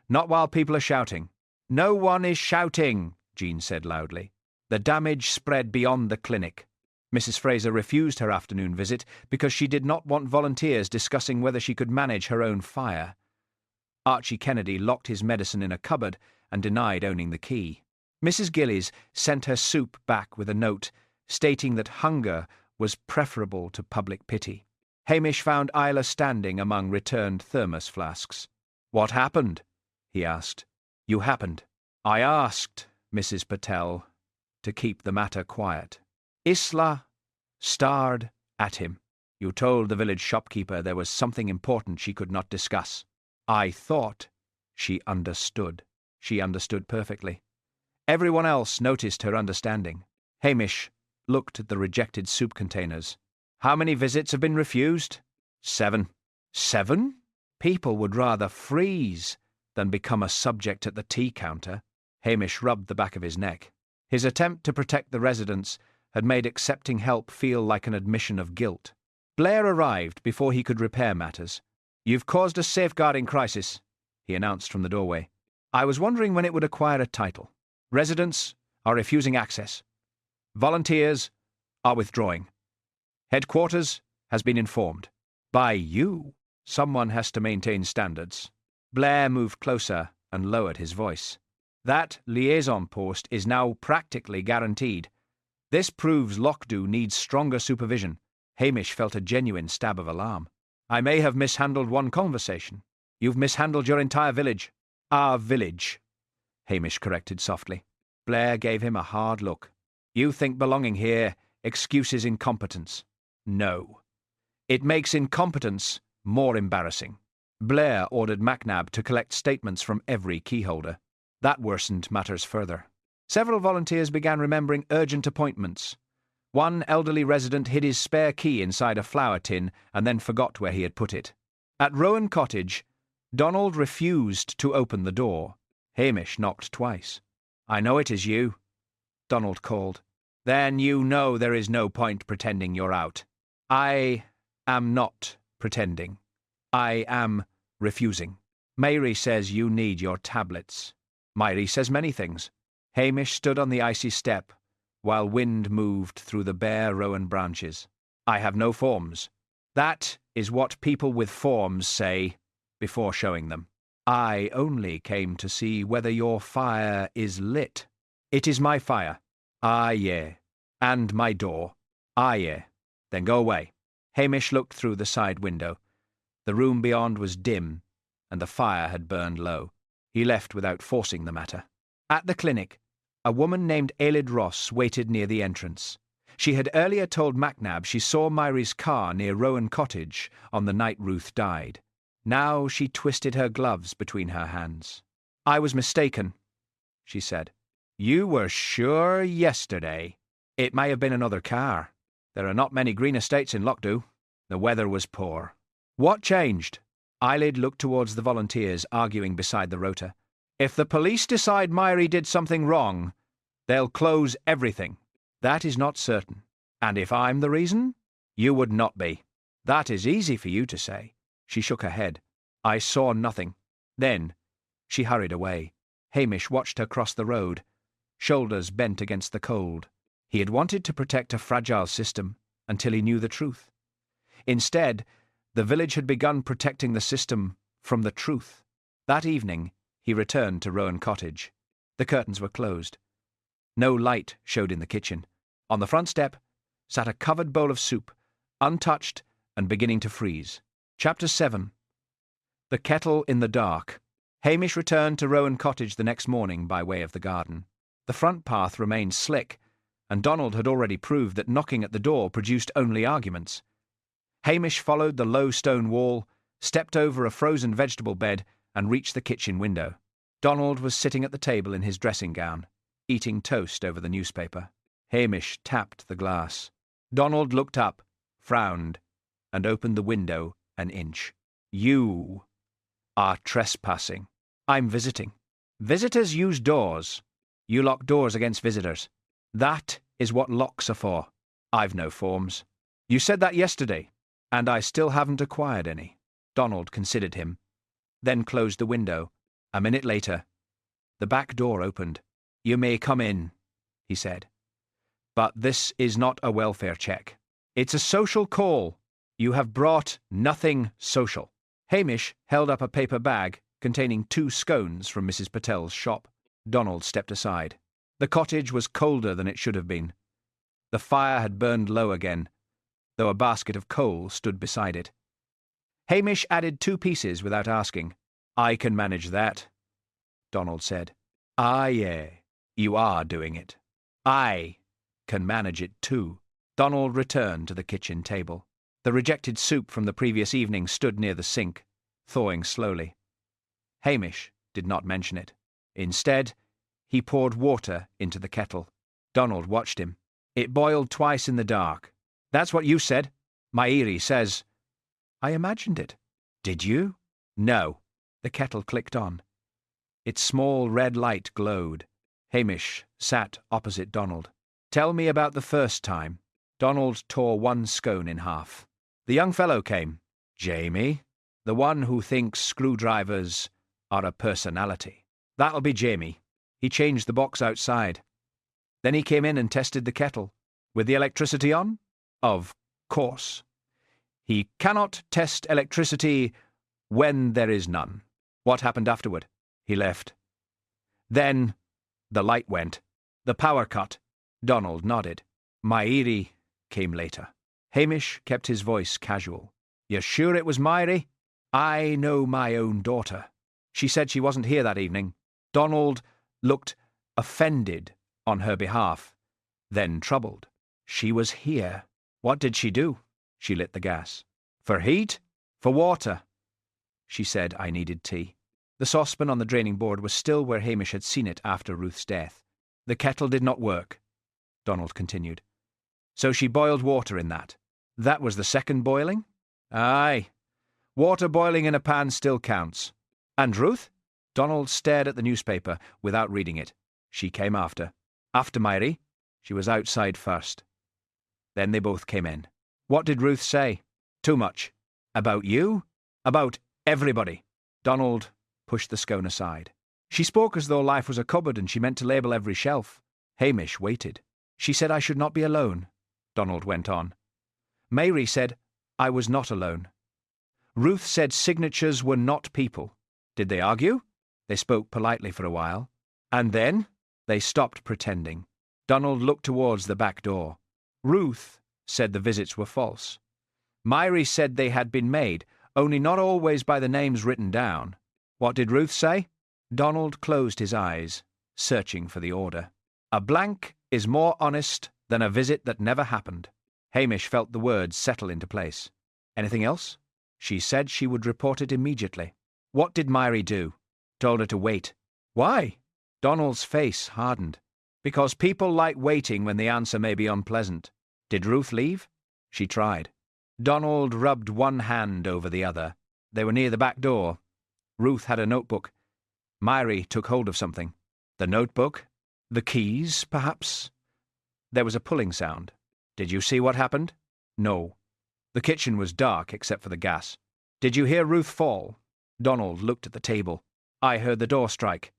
Not while people are shouting. No one is shouting, Jean said loudly. The damage spread beyond the clinic. Mrs. Fraser refused her afternoon visit because she did not want volunteers discussing whether she could manage her own fire. Archie Kennedy locked his medicine in a cupboard and denied owning the key. Mrs. Gillies sent her soup back with a note stating that hunger was preferable to public pity. Hamish found Isla standing among returned thermos flasks. What happened? He asked. You happened. I asked, Mrs. Patel, to keep the matter quiet. Isla stared at him. You told the village shopkeeper there was something important she could not discuss. I thought she understood. She understood perfectly. Everyone else noticed her understanding. Hamish looked at the rejected soup containers. How many visits have been refused? 7. 7? People would rather freeze than become a subject at the tea counter. Hamish rubbed the back of his neck. His attempt to protect the residents had made accepting help feel like an admission of guilt. Blair arrived before he could repair matters. "You've caused a safeguarding crisis," he announced from the doorway. "I was wondering when it would acquire a title. Residents are refusing access. Volunteers are withdrawing. Headquarters has been informed. By you. Someone has to maintain standards." Blair moved closer and lowered his voice. "That liaison post is now practically guaranteed. This proves Lochdu needs stronger supervision." Hamish felt a genuine stab of alarm. "I may have mishandled one conversation. You've mishandled your entire village." "Our village," Hamish corrected softly. Blair gave him a hard look. "You think belonging here excuses incompetence? No. It makes incompetence more embarrassing." Blair ordered Macnab to collect statements from every keyholder. That worsened matters further. Several volunteers began remembering urgent appointments. One elderly resident hid his spare key inside a flour tin and then forgot where he had put it. At Rowan Cottage, Donald refused to open the door. Hamish knocked twice. "I know it is you," Donald called. "Then you know there is no point pretending you're out." "I am not pretending. I am refusing. Mary says you need your tablets." "Mary says many things." Hamish stood on the icy step while wind moved through the bare rowan branches. "I have no forms." "That is what people with forms say before showing them. I only came to see whether your fire is lit." "It is my fire." "Ah, yea. And my door." "Ah, yea. Then go away." Hamish looked through the side window. The room beyond was dim, and the fire had burned low. He left without forcing the matter. At the clinic, a woman named Aelid Ross waited near the entrance. She had earlier told Macnab she saw Myrie's car near Rowan Cottage on the night Ruth died. Now she twisted her gloves between her hands. "I was mistaken," she said. "You were sure yesterday. It may have been another car. There are not many green estates in Lochdu. The weather was poor." "What changed?" Aelid looked towards the volunteers arguing beside the rota. "If the police decide Myrie did something wrong, they'll close everything." "That is not certain." "And if I'm the reason?" "You would not be." "That is easy for you to say." She shook her head. "I saw nothing." Then she hurried away. Hamish watched her cross the road, shoulders bent against the cold. He had wanted to protect a fragile system until he knew the truth. Instead, the village had begun protecting the system from the truth. That evening, he returned to Rowan Cottage. The curtains were closed. No light showed in the kitchen. On the front step sat a covered bowl of soup, untouched and beginning to freeze. Chapter 7. The Kettle in the Dark. Hamish returned to Rowan Cottage the next morning by way of the garden. The front path remained slick, and Donald had already proved that knocking at the door produced only arguments. Hamish followed the low stone wall, stepped over a frozen vegetable bed, and reached the kitchen window. Donald was sitting at the table in his dressing gown, eating toast over the newspaper. Hamish tapped the glass. Donald looked up, frowned, and opened the window an inch. "You are trespassing." "I'm visiting." "Visitors use doors. You lock doors against visitors. That is what locks are for." "I've no forms." "You said that yesterday." "And I still haven't acquired any." Donald considered him, then closed the window. A minute later, the back door opened. "You may come in," he said. "But this is not a welfare check. It's a social call. You have brought nothing social." Hamish held up a paper bag containing 2 scones from Mrs. Patel's shop. Donald stepped aside. The cottage was colder than it should have been. The fire had burned low again, though a basket of coal stood beside it. Hamish added 2 pieces without asking. "I can manage that," Donald said. "Ah, yea, you are doing it. I can manage it too." Donald returned to the kitchen table. The rejected soup from the previous evening stood near the sink, thawing slowly. Hamish did not mention it. Instead, he poured water into the kettle. Donald watched him. "It boiled twice in the dark." "That's what you said." "Myrie says—" "I imagined it." "Did you?" "No." The kettle clicked on. Its small red light glowed. Hamish sat opposite Donald. "Tell me about the first time." Donald tore 1 scone in half. The young fellow came. Jamie, the one who thinks screwdrivers are a personality. That'll be Jamie. He changed the box outside. Then he came in and tested the kettle. With the electricity on? Of course. He cannot test electricity when there is none. What happened afterward? He left. Then the light went. The power cut. Donald nodded. Mairi came later. Hamish kept his voice casual. You're sure it was Mairi? I know my own daughter. She said she wasn't here that evening. Donald looked offended on her behalf, then troubled. She was here. What did she do? She lit the gas. For heat? For water? She said I needed tea. The saucepan on the draining board was still where Hamish had seen it after Ruth's death. The kettle did not work, Donald continued. So she boiled water in that. That was the second boiling? Aye. Water boiling in a pan still counts. And Ruth? Donald stared at the newspaper without reading it. She came after. After Mairi. She was outside first. Then they both came in. What did Ruth say? Too much. About you? About everybody. Donald pushed the scone aside. She spoke as though life was a cupboard and she meant to label every shelf. Hamish waited. She said I should not be alone, Donald went on. Mairi said I was not alone. Ruth said signatures were not people. Did they argue? They spoke politely for a while. And then they stopped pretending. Donald looked towards the back door. Ruth said the visits were false. Mairi said they had been made, only not always by the names written down. What did Ruth say? Donald closed his eyes, searching for the order. A blank is more honest than a visit that never happened. Hamish felt the words settle into place. Anything else? She said she would report it immediately. What did Mairi do? Told her to wait. Why? Donald's face hardened. Because people like waiting when the answer may be unpleasant. Did Ruth leave? She tried. Donald rubbed one hand over the other. They were near the back door. Ruth had a notebook. Mairi took hold of something. The notebook? The keys, perhaps? There was a pulling sound. Did you see what happened? No. The kitchen was dark except for the gas. Did you hear Ruth fall? Donald looked at the table. I heard the door strike.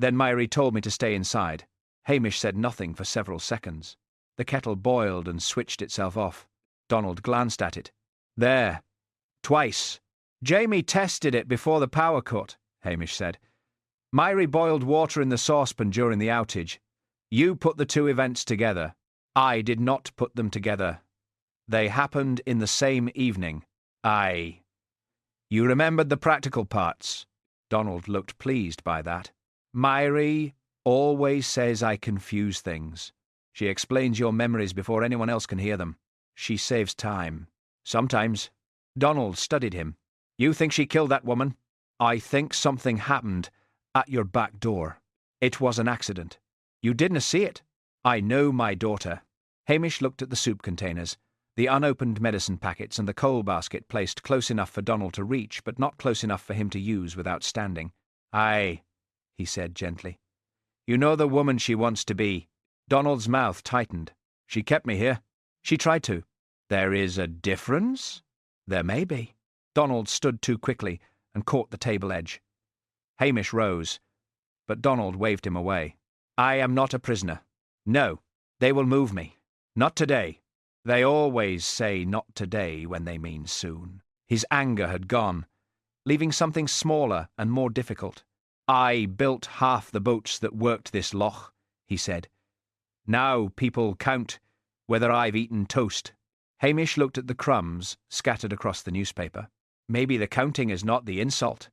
Then Mairi told me to stay inside. Hamish said nothing for several seconds. The kettle boiled and switched itself off. Donald glanced at it. There. Twice. Jamie tested it before the power cut, Hamish said. Mairi boiled water in the saucepan during the outage. You put the two events together. I did not put them together. They happened in the same evening. Aye. You remembered the practical parts. Donald looked pleased by that. Mairi always says I confuse things. She explains your memories before anyone else can hear them. She saves time. Sometimes. Donald studied him. You think she killed that woman? I think something happened at your back door. It was an accident. You didn't see it. I know my daughter. Hamish looked at the soup containers, the unopened medicine packets and the coal basket placed close enough for Donald to reach, but not close enough for him to use without standing. Aye, he said gently. You know the woman she wants to be. Donald's mouth tightened. She kept me here. She tried to. There is a difference? There may be. Donald stood too quickly and caught the table edge. Hamish rose, but Donald waved him away. I am not a prisoner. No, they will move me. Not today. They always say not today when they mean soon. His anger had gone, leaving something smaller and more difficult. I built half the boats that worked this loch, he said. Now people count whether I've eaten toast. Hamish looked at the crumbs scattered across the newspaper. Maybe the counting is not the insult.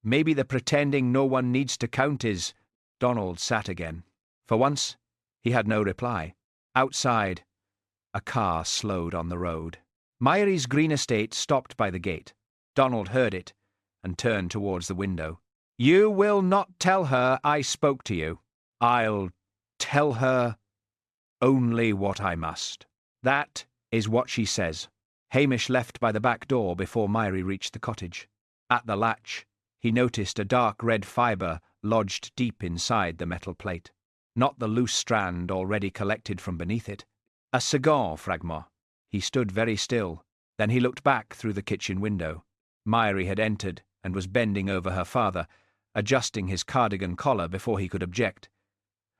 Maybe the pretending no one needs to count is... Donald sat again. For once, he had no reply. Outside, a car slowed on the road. Mairi's green estate stopped by the gate. Donald heard it and turned towards the window. You will not tell her I spoke to you. I'll tell her only what I must. That is what she says. Hamish left by the back door before Mairi reached the cottage. At the latch, he noticed a dark red fibre lodged deep inside the metal plate. Not the loose strand already collected from beneath it. A cigar fragment. He stood very still, Then he looked back through the kitchen window. Myrie had entered and was bending over her father, adjusting his cardigan collar before he could object.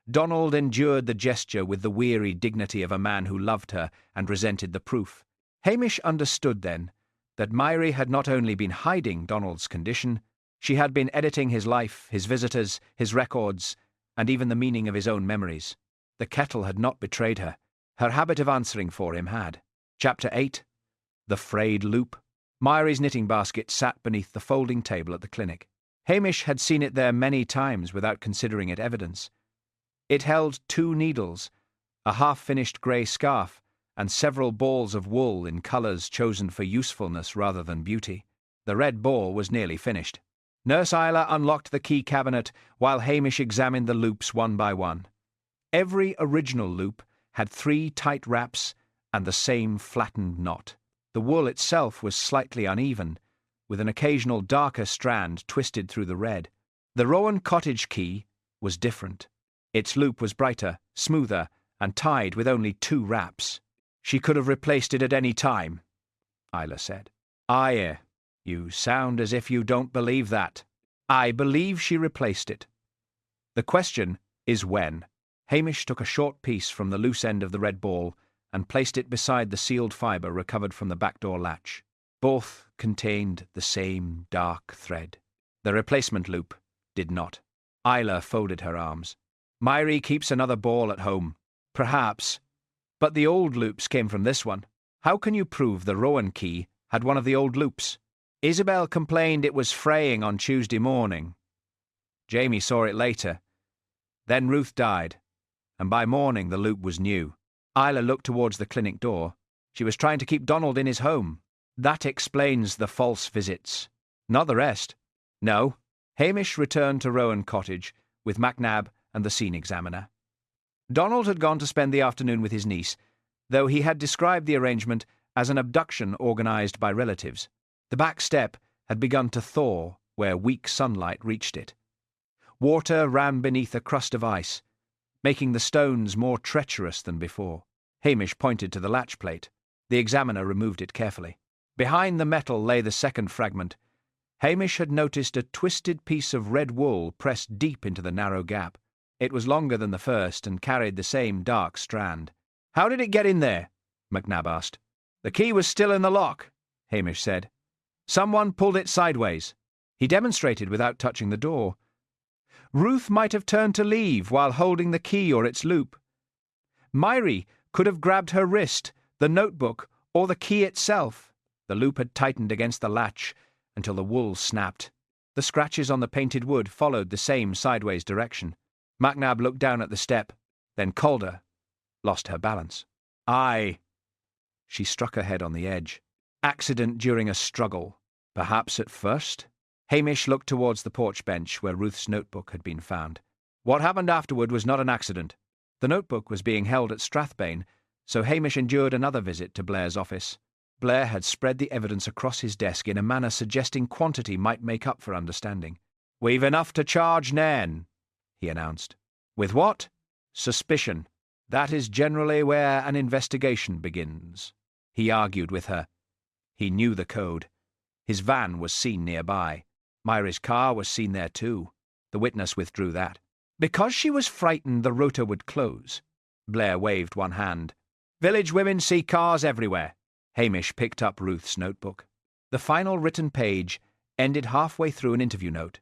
Donald endured the gesture with the weary dignity of a man who loved her and resented the proof. Hamish understood then that Myrie had not only been hiding Donald's condition, she had been editing his life, his visitors, his records, and even the meaning of his own memories. The kettle had not betrayed her. Her habit of answering for him had. Chapter 8. The Frayed Loop. Myrie's knitting basket sat beneath the folding table at the clinic. Hamish had seen it there many times without considering it evidence. It held 2 needles, a half-finished grey scarf, and several balls of wool in colours chosen for usefulness rather than beauty. The red ball was nearly finished. Nurse Isla unlocked the key cabinet while Hamish examined the loops one by one. Every original loop had 3 tight wraps and the same flattened knot. The wool itself was slightly uneven, with an occasional darker strand twisted through the red. The Rowan Cottage key was different. Its loop was brighter, smoother, and tied with only 2 wraps. She could have replaced it at any time, Isla said. Aye, you sound as if you don't believe that. I believe she replaced it. The question is when. Hamish took a short piece from the loose end of the red ball and placed it beside the sealed fibre recovered from the back door latch. Both contained the same dark thread. The replacement loop did not. Isla folded her arms. Myrie keeps another ball at home. Perhaps. But the old loops came from this one. How can you prove the Rowan key had one of the old loops? Isabel complained it was fraying on Tuesday morning. Jamie saw it later. Then Ruth died, and by morning the loop was new. Isla looked towards the clinic door. She was trying to keep Donald in his home. That explains the false visits. Not the rest. No. Hamish returned to Rowan Cottage with Macnab and the scene examiner. Donald had gone to spend the afternoon with his niece, though he had described the arrangement as an abduction organised by relatives. The back step had begun to thaw where weak sunlight reached it. Water ran beneath a crust of ice, making the stones more treacherous than before. Hamish pointed to the latch plate. The examiner removed it carefully. Behind the metal lay the second fragment. Hamish had noticed a twisted piece of red wool pressed deep into the narrow gap. It was longer than the first and carried the same dark strand. How did it get in there? Macnab asked. The key was still in the lock, Hamish said. Someone pulled it sideways. He demonstrated without touching the door. Ruth might have turned to leave while holding the key or its loop. Myrie could have grabbed her wrist, the notebook, or the key itself. The loop had tightened against the latch until the wool snapped. The scratches on the painted wood followed the same sideways direction. Macnab looked down at the step, then Calder lost her balance. Aye. She struck her head on the edge. Accident during a struggle. Perhaps at first? Hamish looked towards the porch bench where Ruth's notebook had been found. What happened afterward was not an accident. The notebook was being held at Strathbane, so Hamish endured another visit to Blair's office. Blair had spread the evidence across his desk in a manner suggesting quantity might make up for understanding. We've enough to charge Nairn, he announced. With what? Suspicion. That is generally where an investigation begins. He argued with her. He knew the code. His van was seen nearby. Myrie's car was seen there too. The witness withdrew that. Because she was frightened the rota would close. Blair waved one hand. Village women see cars everywhere. Hamish picked up Ruth's notebook. The final written page ended halfway through an interview note.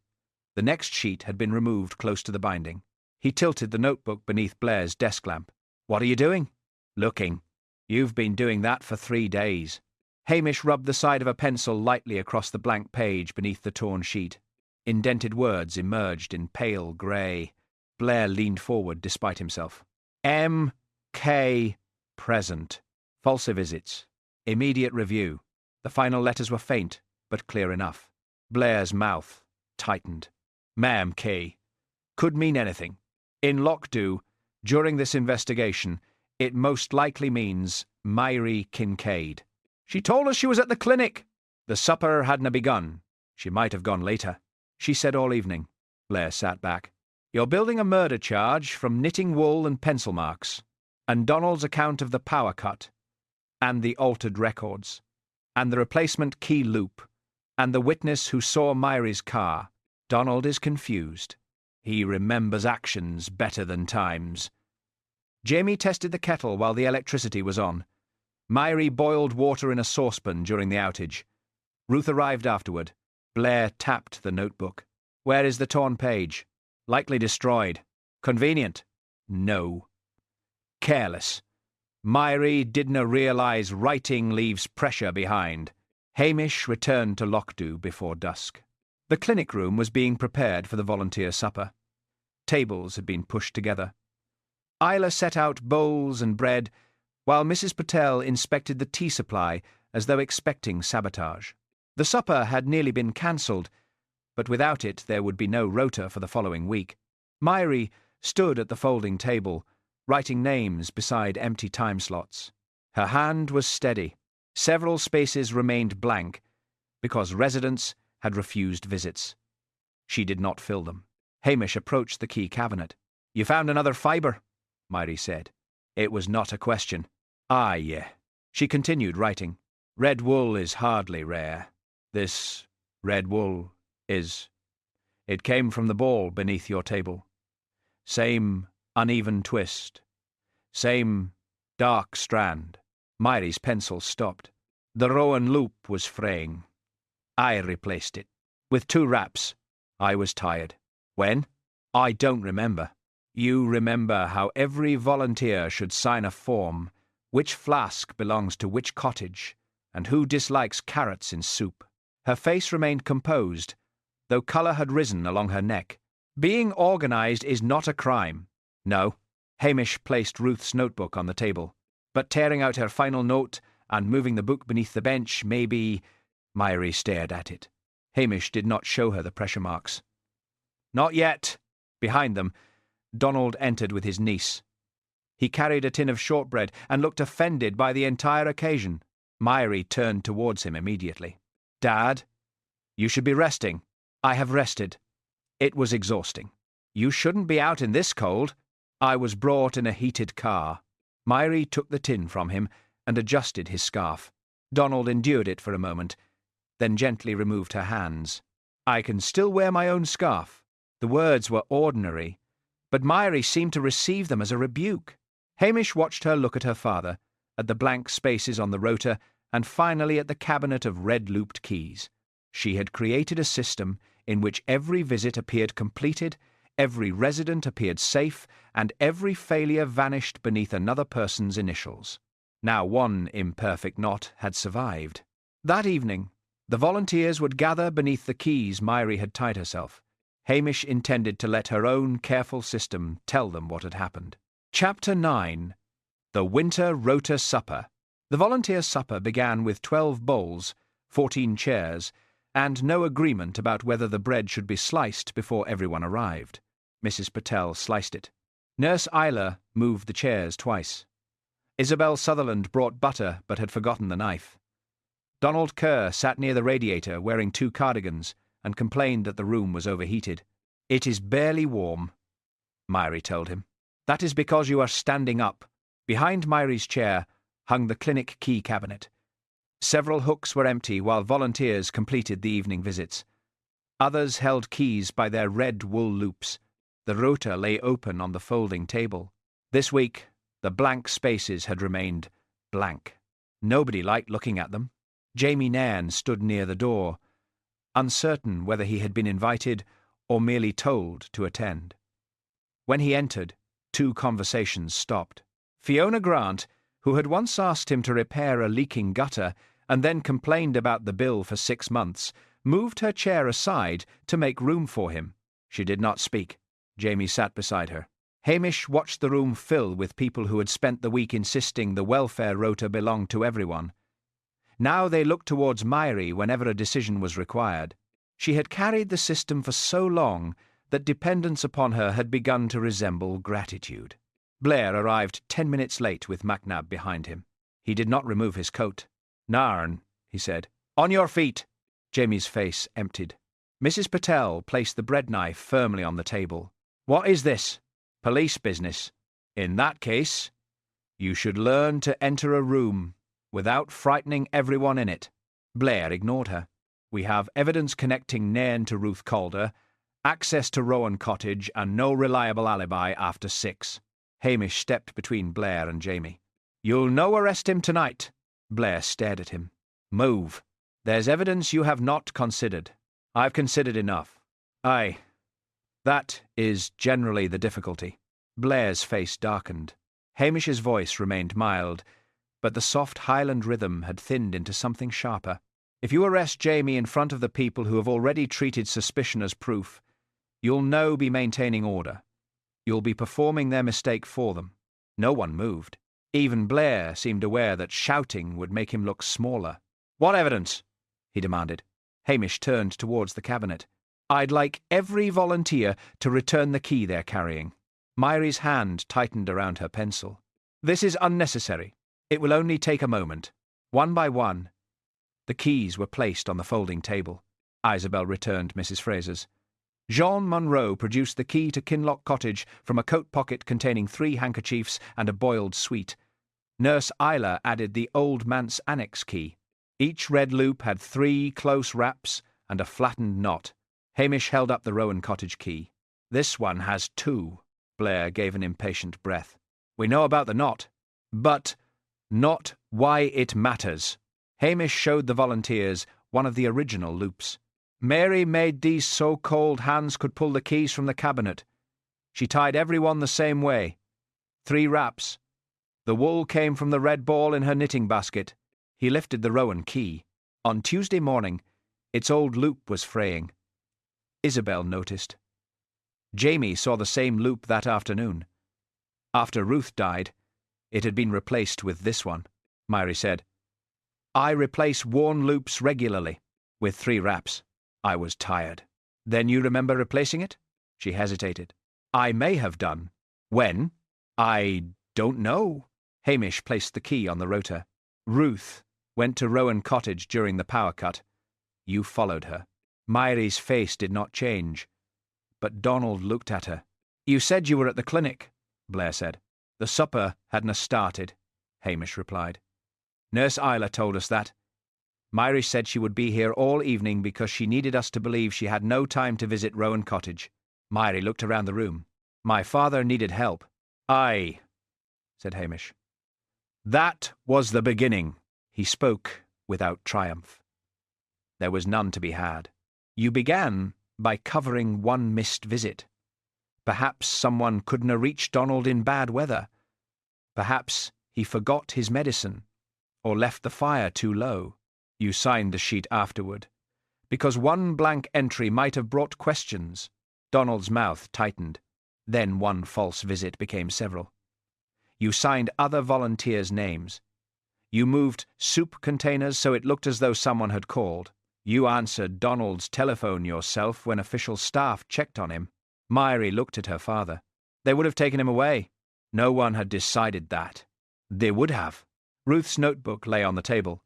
The next sheet had been removed close to the binding. He tilted the notebook beneath Blair's desk lamp. What are you doing? Looking. You've been doing that for 3 days. Hamish rubbed the side of a pencil lightly across the blank page beneath the torn sheet. Indented words emerged in pale grey. Blair leaned forward despite himself. M.K. Present. Falsa visits. Immediate review. The final letters were faint, but clear enough. Blair's mouth tightened. Ma'am K. Could mean anything. In Lochdu, during this investigation, it most likely means Myrie Kincaid. She told us she was at the clinic. The supper hadna begun. She might have gone later. She said all evening. Blair sat back. You're building a murder charge from knitting wool and pencil marks, and Donald's account of the power cut, and the altered records, and the replacement key loop, and the witness who saw Myri's car. Donald is confused. He remembers actions better than times. Jamie tested the kettle while the electricity was on. Myri boiled water in a saucepan during the outage. Ruth arrived afterward. Blair tapped the notebook. Where is the torn page? Likely destroyed. Convenient? No. Careless. Myri didna realise writing leaves pressure behind. Hamish returned to Lochdew before dusk. The clinic room was being prepared for the volunteer supper. Tables had been pushed together. Isla set out bowls and bread, while Mrs. Patel inspected the tea supply as though expecting sabotage. The supper had nearly been cancelled, but without it there would be no rota for the following week. Myri stood at the folding table, writing names beside empty time slots. Her hand was steady. Several spaces remained blank, because residents had refused visits. She did not fill them. Hamish approached the key cabinet. You found another fibre, Myri said. It was not a question. Yeah. She continued writing. Red wool is hardly rare. This red wool is. It came from the ball beneath your table. Same uneven twist. Same dark strand. Myri's pencil stopped. The rowan loop was fraying. I replaced it. With 2 wraps. I was tired. When? I don't remember. You remember how every volunteer should sign a form, which flask belongs to which cottage, and who dislikes carrots in soup. Her face remained composed, though colour had risen along her neck. Being organised is not a crime. No. Hamish placed Ruth's notebook on the table. But tearing out her final note and moving the book beneath the bench, maybe... Myri stared at it. Hamish did not show her the pressure marks. Not yet. Behind them, Donald entered with his niece. He carried a tin of shortbread and looked offended by the entire occasion. Myri turned towards him immediately. Dad, you should be resting. I have rested. It was exhausting. You shouldn't be out in this cold. I was brought in a heated car. Myri took the tin from him and adjusted his scarf. Donald endured it for a moment, then gently removed her hands. I can still wear my own scarf. The words were ordinary, but Myri seemed to receive them as a rebuke. Hamish watched her look at her father, at the blank spaces on the rota, and finally at the cabinet of red-looped keys. She had created a system in which every visit appeared completed, every resident appeared safe, and every failure vanished beneath another person's initials. Now one imperfect knot had survived. That evening, the volunteers would gather beneath the keys Myri had tied herself. Hamish intended to let her own careful system tell them what had happened. Chapter 9. The Winter Rota Supper. The volunteer supper began with 12 bowls, 14 chairs, and no agreement about whether the bread should be sliced before everyone arrived. Mrs. Patel sliced it. Nurse Isla moved the chairs twice. Isabel Sutherland brought butter but had forgotten the knife. Donald Kerr sat near the radiator wearing 2 cardigans and complained that the room was overheated. It is barely warm, Myri told him. That is because you are standing up. Behind Myri's chair hung the clinic key cabinet. Several hooks were empty while volunteers completed the evening visits. Others held keys by their red wool loops. The rota lay open on the folding table. This week, the blank spaces had remained blank. Nobody liked looking at them. Jamie Nairn stood near the door, uncertain whether he had been invited or merely told to attend. When he entered, 2 conversations stopped. Fiona Grant, who had once asked him to repair a leaking gutter and then complained about the bill for 6 months, moved her chair aside to make room for him. She did not speak. Jamie sat beside her. Hamish watched the room fill with people who had spent the week insisting the welfare rota belonged to everyone. Now they looked towards Myri whenever a decision was required. She had carried the system for so long that dependence upon her had begun to resemble gratitude. Blair arrived 10 minutes late with Macnab behind him. He did not remove his coat. "Narn," he said. "On your feet." Jamie's face emptied. Mrs. Patel placed the bread knife firmly on the table. "What is this? Police business. In that case, you should learn to enter a room without frightening everyone in it." Blair ignored her. "We have evidence connecting Nairn to Ruth Calder, access to Rowan Cottage, and no reliable alibi after 6. Hamish stepped between Blair and Jamie. "You'll no arrest him tonight." Blair stared at him. "Move. There's evidence you have not considered." "I've considered enough." "Aye. That is generally the difficulty." Blair's face darkened. Hamish's voice remained mild, but the soft Highland rhythm had thinned into something sharper. "If you arrest Jamie in front of the people who have already treated suspicion as proof, you'll now be maintaining order. You'll be performing their mistake for them." No one moved. Even Blair seemed aware that shouting would make him look smaller. "What evidence?" he demanded. Hamish turned towards the cabinet. "I'd like every volunteer to return the key they're carrying." Myrie's hand tightened around her pencil. "This is unnecessary. It will only take a moment." One by one, the keys were placed on the folding table. Isabel returned Mrs. Fraser's. Jean Munro produced the key to Kinloch Cottage from a coat pocket containing 3 handkerchiefs and a boiled sweet. Nurse Isla added the old manse annex key. Each red loop had 3 close wraps and a flattened knot. Hamish held up the Rowan Cottage key. "This one has 2. Blair gave an impatient breath. "We know about the knot, but not why it matters." Hamish showed the volunteers one of the original loops. "Mary made these so cold hands could pull the keys from the cabinet. She tied everyone the same way. 3 wraps. The wool came from the red ball in her knitting basket." He lifted the Rowan key. On Tuesday morning, its old loop was fraying. Isabel noticed. Jamie saw the same loop that afternoon. After Ruth died, it had been replaced with this one. Myrie said, "I replace worn loops regularly, with 3 wraps. I was tired." "Then you remember replacing it?" She hesitated. "I may have done." "When?" "I don't know." Hamish placed the key on the rotor. "Ruth went to Rowan Cottage during the power cut. You followed her." Myrie's face did not change, but Donald looked at her. "You said you were at the clinic," Blair said. "The supper hadna started," Hamish replied. "Nurse Isla told us that. Myrie said she would be here all evening because she needed us to believe she had no time to visit Rowan Cottage." Myrie looked around the room. "My father needed help." "Aye," said Hamish. "That was the beginning." He spoke without triumph. There was none to be had. "You began by covering one missed visit. Perhaps someone couldna reach Donald in bad weather. Perhaps he forgot his medicine, or left the fire too low. You signed the sheet afterward, because one blank entry might have brought questions." Donald's mouth tightened. Then one false visit became several. "You signed other volunteers' names. You moved soup containers so it looked as though someone had called. You answered Donald's telephone yourself when official staff checked on him." Myrie looked at her father. "They would have taken him away." "No one had decided that." "They would have." Ruth's notebook lay on the table.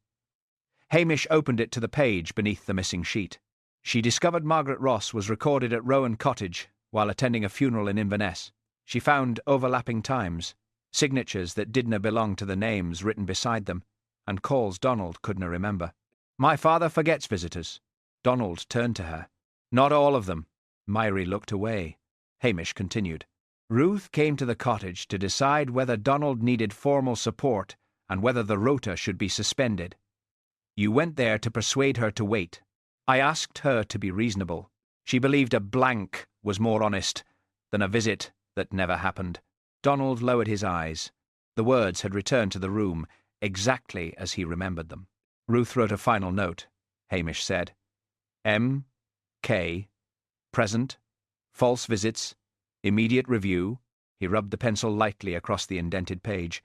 Hamish opened it to the page beneath the missing sheet. She discovered Margaret Ross was recorded at Rowan Cottage while attending a funeral in Inverness. She found overlapping times, signatures that didna belong to the names written beside them, and calls Donald couldna remember. "My father forgets visitors." Donald turned to her. "Not all of them." Myrie looked away. Hamish continued. "Ruth came to the cottage to decide whether Donald needed formal support and whether the rota should be suspended. You went there to persuade her to wait. I asked her to be reasonable. She believed a blank was more honest than a visit that never happened." Donald lowered his eyes. The words had returned to the room exactly as he remembered them. Ruth wrote a final note. Hamish said, "M. K. Present. False visits. Immediate review." He rubbed the pencil lightly across the indented page.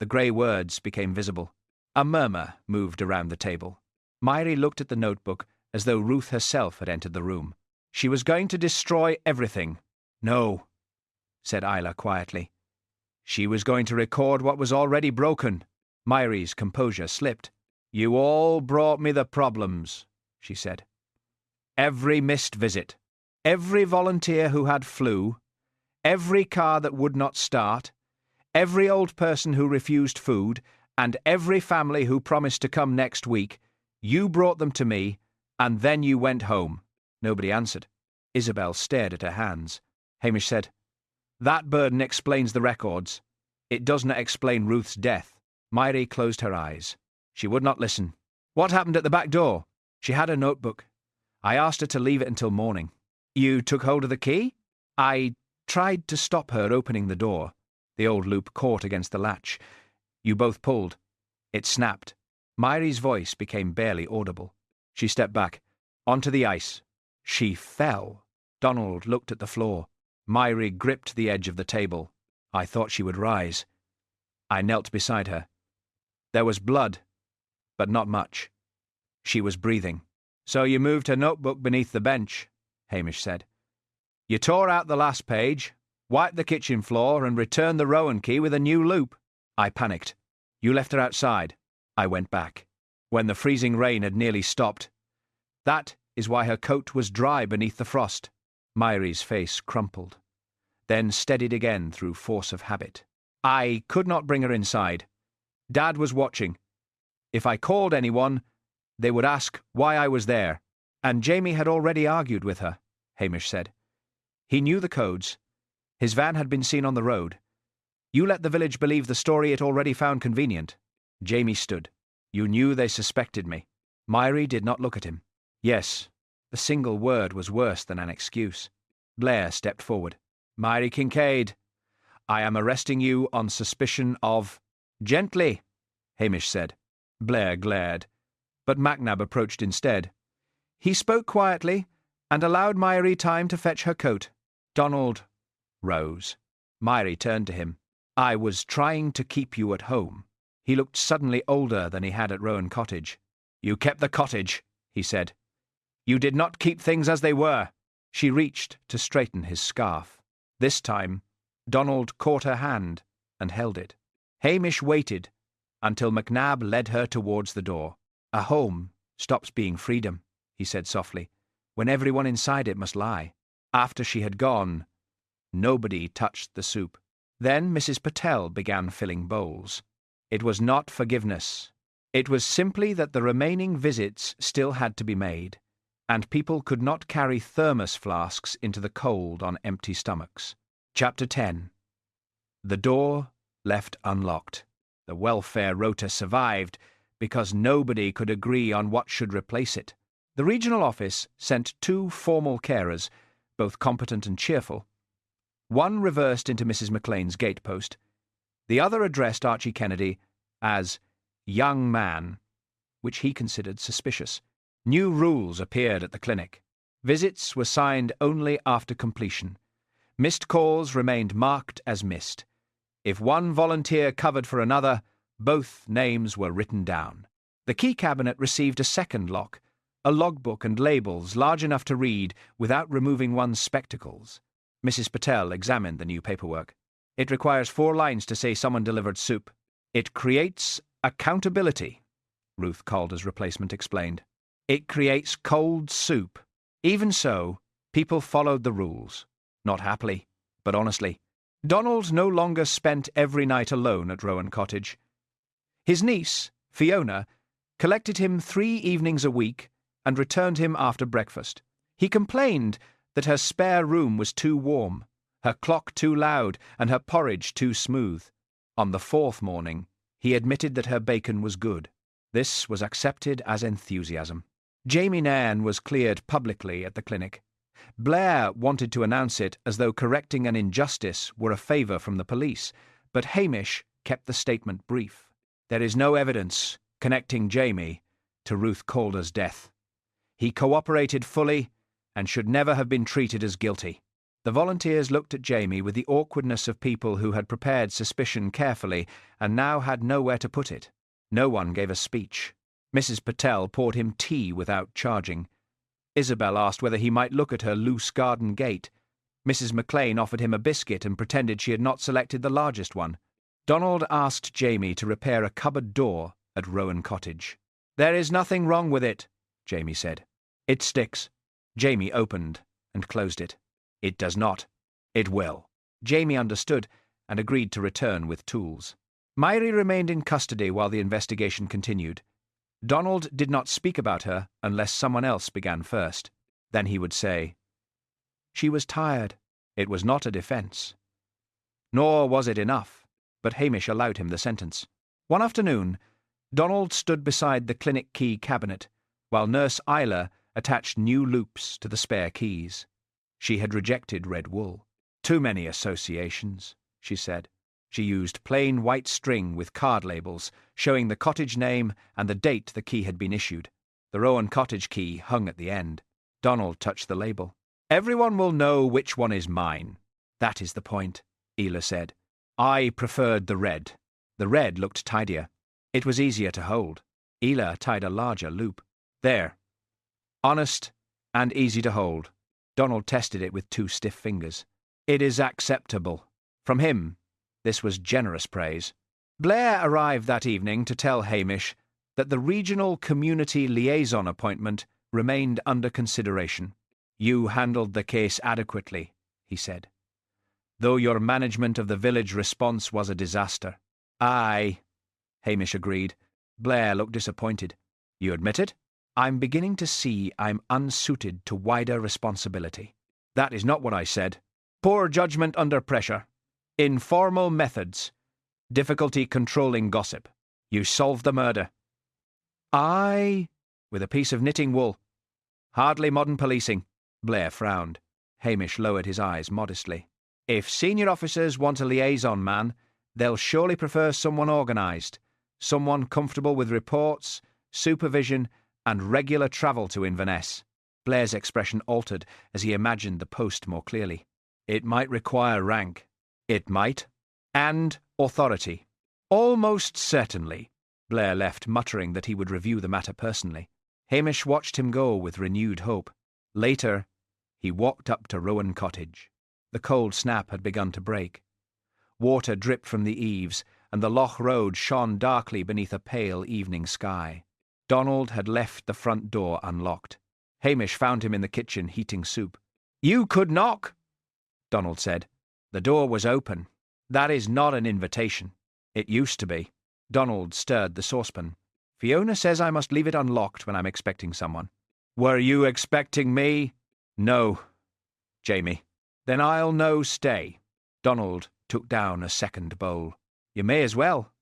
The grey words became visible. A murmur moved around the table. Myrie looked at the notebook as though Ruth herself had entered the room. "She was going to destroy everything." "No," said Isla quietly. "She was going to record what was already broken." Myrie's composure slipped. "You all brought me the problems," she said. "Every missed visit, every volunteer who had flu, every car that would not start, every old person who refused food, and every family who promised to come next week. You brought them to me, and then you went home." Nobody answered. Isabel stared at her hands. Hamish said, "That burden explains the records. It does not explain Ruth's death." Myrie closed her eyes. She would not listen. "What happened at the back door?" "She had a notebook. I asked her to leave it until morning." "You took hold of the key?" "I tried to stop her opening the door. The old loop caught against the latch. You both pulled. It snapped." Myrie's voice became barely audible. She stepped back. Onto the ice. She fell. Donald looked at the floor. Myrie gripped the edge of the table. I thought she would rise. I knelt beside her. There was blood, but not much. She was breathing. "So you moved her notebook beneath the bench," Hamish said. "You tore out the last page, wiped the kitchen floor, and returned the Rowan key with a new loop." I panicked. "You left her outside." I went back. When the freezing rain had nearly stopped. "That is why her coat was dry beneath the frost." Myrie's face crumpled, then steadied again through force of habit. "I could not bring her inside. Dad was watching. If I called anyone, they would ask why I was there. And Jamie had already argued with her," Hamish said. "He knew the codes. His van had been seen on the road. You let the village believe the story it already found convenient." Jamie stood. "You knew they suspected me." Myrie did not look at him. Yes, the single word was worse than an excuse. Blair stepped forward. "Myrie Kincaid, I am arresting you on suspicion of—" "Gently," Hamish said. Blair glared, but Macnab approached instead. He spoke quietly and allowed Myrie time to fetch her coat. Donald rose. Myrie turned to him. "I was trying to keep you at home." He looked suddenly older than he had at Rowan Cottage. "You kept the cottage," he said. "You did not keep things as they were." She reached to straighten his scarf. This time, Donald caught her hand and held it. Hamish waited until Macnab led her towards the door. "A home stops being freedom," he said softly, "when everyone inside it must lie." After she had gone, nobody touched the soup. Then Mrs. Patel began filling bowls. It was not forgiveness. It was simply that the remaining visits still had to be made, and people could not carry thermos flasks into the cold on empty stomachs. Chapter 10. The door left unlocked. The welfare rota survived because nobody could agree on what should replace it. The regional office sent 2 formal carers, both competent and cheerful. One reversed into Mrs. McLean's gatepost. The other addressed Archie Kennedy as young man, which he considered suspicious. New rules appeared at the clinic. Visits were signed only after completion. Missed calls remained marked as missed. If one volunteer covered for another, both names were written down. The key cabinet received a second lock, a logbook and labels large enough to read without removing one's spectacles. Mrs. Patel examined the new paperwork. "It requires 4 lines to say someone delivered soup." "It creates accountability," Ruth Calder's replacement explained. "It creates cold soup." Even so, people followed the rules. Not happily, but honestly. Donald no longer spent every night alone at Rowan Cottage. His niece, Fiona, collected him 3 evenings a week and returned him after breakfast. He complained that her spare room was too warm, her clock too loud, and her porridge too smooth. On the 4th morning, he admitted that her bacon was good. This was accepted as enthusiasm. Jamie Nairn was cleared publicly at the clinic. Blair wanted to announce it as though correcting an injustice were a favour from the police, but Hamish kept the statement brief. "There is no evidence connecting Jamie to Ruth Calder's death. He cooperated fully and should never have been treated as guilty." The volunteers looked at Jamie with the awkwardness of people who had prepared suspicion carefully and now had nowhere to put it. No one gave a speech. Mrs. Patel poured him tea without charging. Isabel asked whether he might look at her loose garden gate. Mrs. McLean offered him a biscuit and pretended she had not selected the largest one. Donald asked Jamie to repair a cupboard door at Rowan Cottage. "There is nothing wrong with it," Jamie said. "It sticks." Jamie opened and closed it. "It does not. It will." Jamie understood and agreed to return with tools. Myrie remained in custody while the investigation continued. Donald did not speak about her unless someone else began first. Then he would say, "She was tired." It was not a defence. Nor was it enough, but Hamish allowed him the sentence. One afternoon, Donald stood beside the clinic key cabinet, while Nurse Isla attached new loops to the spare keys. She had rejected red wool. "Too many associations," she said. She used plain white string with card labels, showing the cottage name and the date the key had been issued. The Rowan Cottage key hung at the end. Donald touched the label. "Everyone will know which one is mine." "That is the point," Ela said. "I preferred the red. The red looked tidier. It was easier to hold." Ela tied a larger loop. "There. Honest and easy to hold." Donald tested it with 2 stiff fingers. "It is acceptable." From him, this was generous praise. Blair arrived that evening to tell Hamish that the regional community liaison appointment remained under consideration. "You handled the case adequately," he said, "though your management of the village response was a disaster." "Aye," Hamish agreed. Blair looked disappointed. "You admit it?" "I'm beginning to see I'm unsuited to wider responsibility." "That is not what I said. Poor judgment under pressure. Informal methods. Difficulty controlling gossip. You solved the murder." "Aye." "With a piece of knitting wool. Hardly modern policing." Blair frowned. Hamish lowered his eyes modestly. "If senior officers want a liaison man, they'll surely prefer someone organised, someone comfortable with reports, supervision, and regular travel to Inverness." Blair's expression altered as he imagined the post more clearly. "It might require rank." "It might. And authority." "Almost certainly." Blair left, muttering that he would review the matter personally. Hamish watched him go with renewed hope. Later, he walked up to Rowan Cottage. The cold snap had begun to break. Water dripped from the eaves, and the loch road shone darkly beneath a pale evening sky. Donald had left the front door unlocked. Hamish found him in the kitchen heating soup. "You could knock," Donald said. "The door was open." "That is not an invitation." "It used to be." Donald stirred the saucepan. "Fiona says I must leave it unlocked when I'm expecting someone." "Were you expecting me?" "No, Jamie." "Then I'll no stay." Donald took down a second bowl. "You may as well.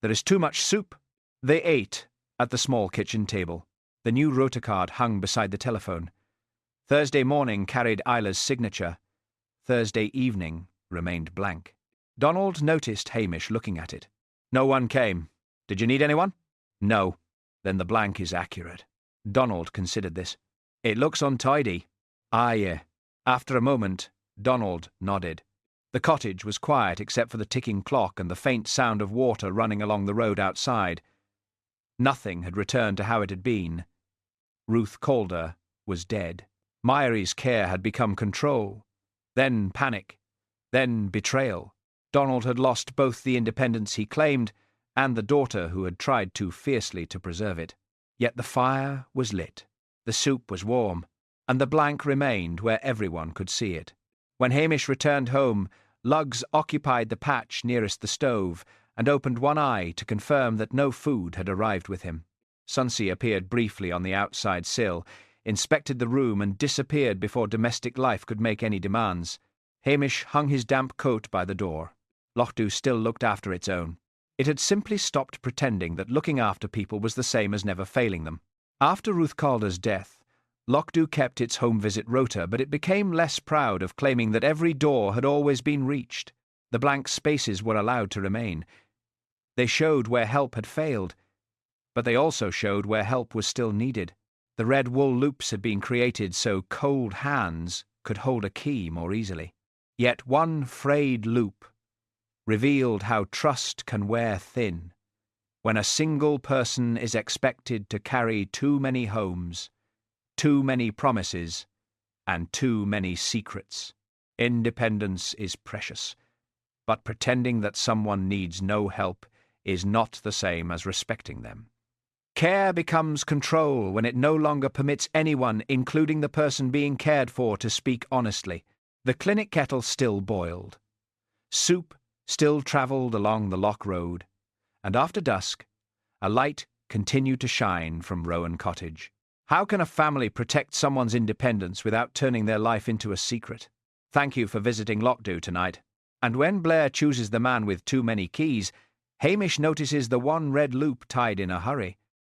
There is too much soup." They ate at the small kitchen table. The new rota card hung beside the telephone. Thursday morning carried Isla's signature. Thursday evening remained blank. Donald noticed Hamish looking at it. "No one came. Did you need anyone?" "No." "Then the blank is accurate." Donald considered this. "It looks untidy." "Aye." After a moment, Donald nodded. The cottage was quiet except for the ticking clock and the faint sound of water running along the road outside. Nothing had returned to how it had been. Ruth Calder was dead. Myrie's care had become control, then panic, then betrayal. Donald had lost both the independence he claimed and the daughter who had tried too fiercely to preserve it. Yet the fire was lit, the soup was warm, and the blank remained where everyone could see it. When Hamish returned home, Luggs occupied the patch nearest the stove and opened one eye to confirm that no food had arrived with him. Sunsey appeared briefly on the outside sill, inspected the room and disappeared before domestic life could make any demands. Hamish hung his damp coat by the door. Lochdu still looked after its own. It had simply stopped pretending that looking after people was the same as never failing them. After Ruth Calder's death, Lochdu kept its home visit rota, but it became less proud of claiming that every door had always been reached. The blank spaces were allowed to remain. They showed where help had failed, but they also showed where help was still needed. The red wool loops had been created so cold hands could hold a key more easily. Yet one frayed loop revealed how trust can wear thin when a single person is expected to carry too many homes, too many promises, and too many secrets. Independence is precious, but pretending that someone needs no help is not the same as respecting them. Care becomes control when it no longer permits anyone, including the person being cared for, to speak honestly. The clinic kettle still boiled. Soup still travelled along the loch road, and after dusk, a light continue to shine from Rowan Cottage. How can a family protect someone's independence without turning their life into a secret? Thank you for visiting Lochdo tonight. And when Blair chooses the man with too many keys, Hamish notices the one red loop tied in a hurry.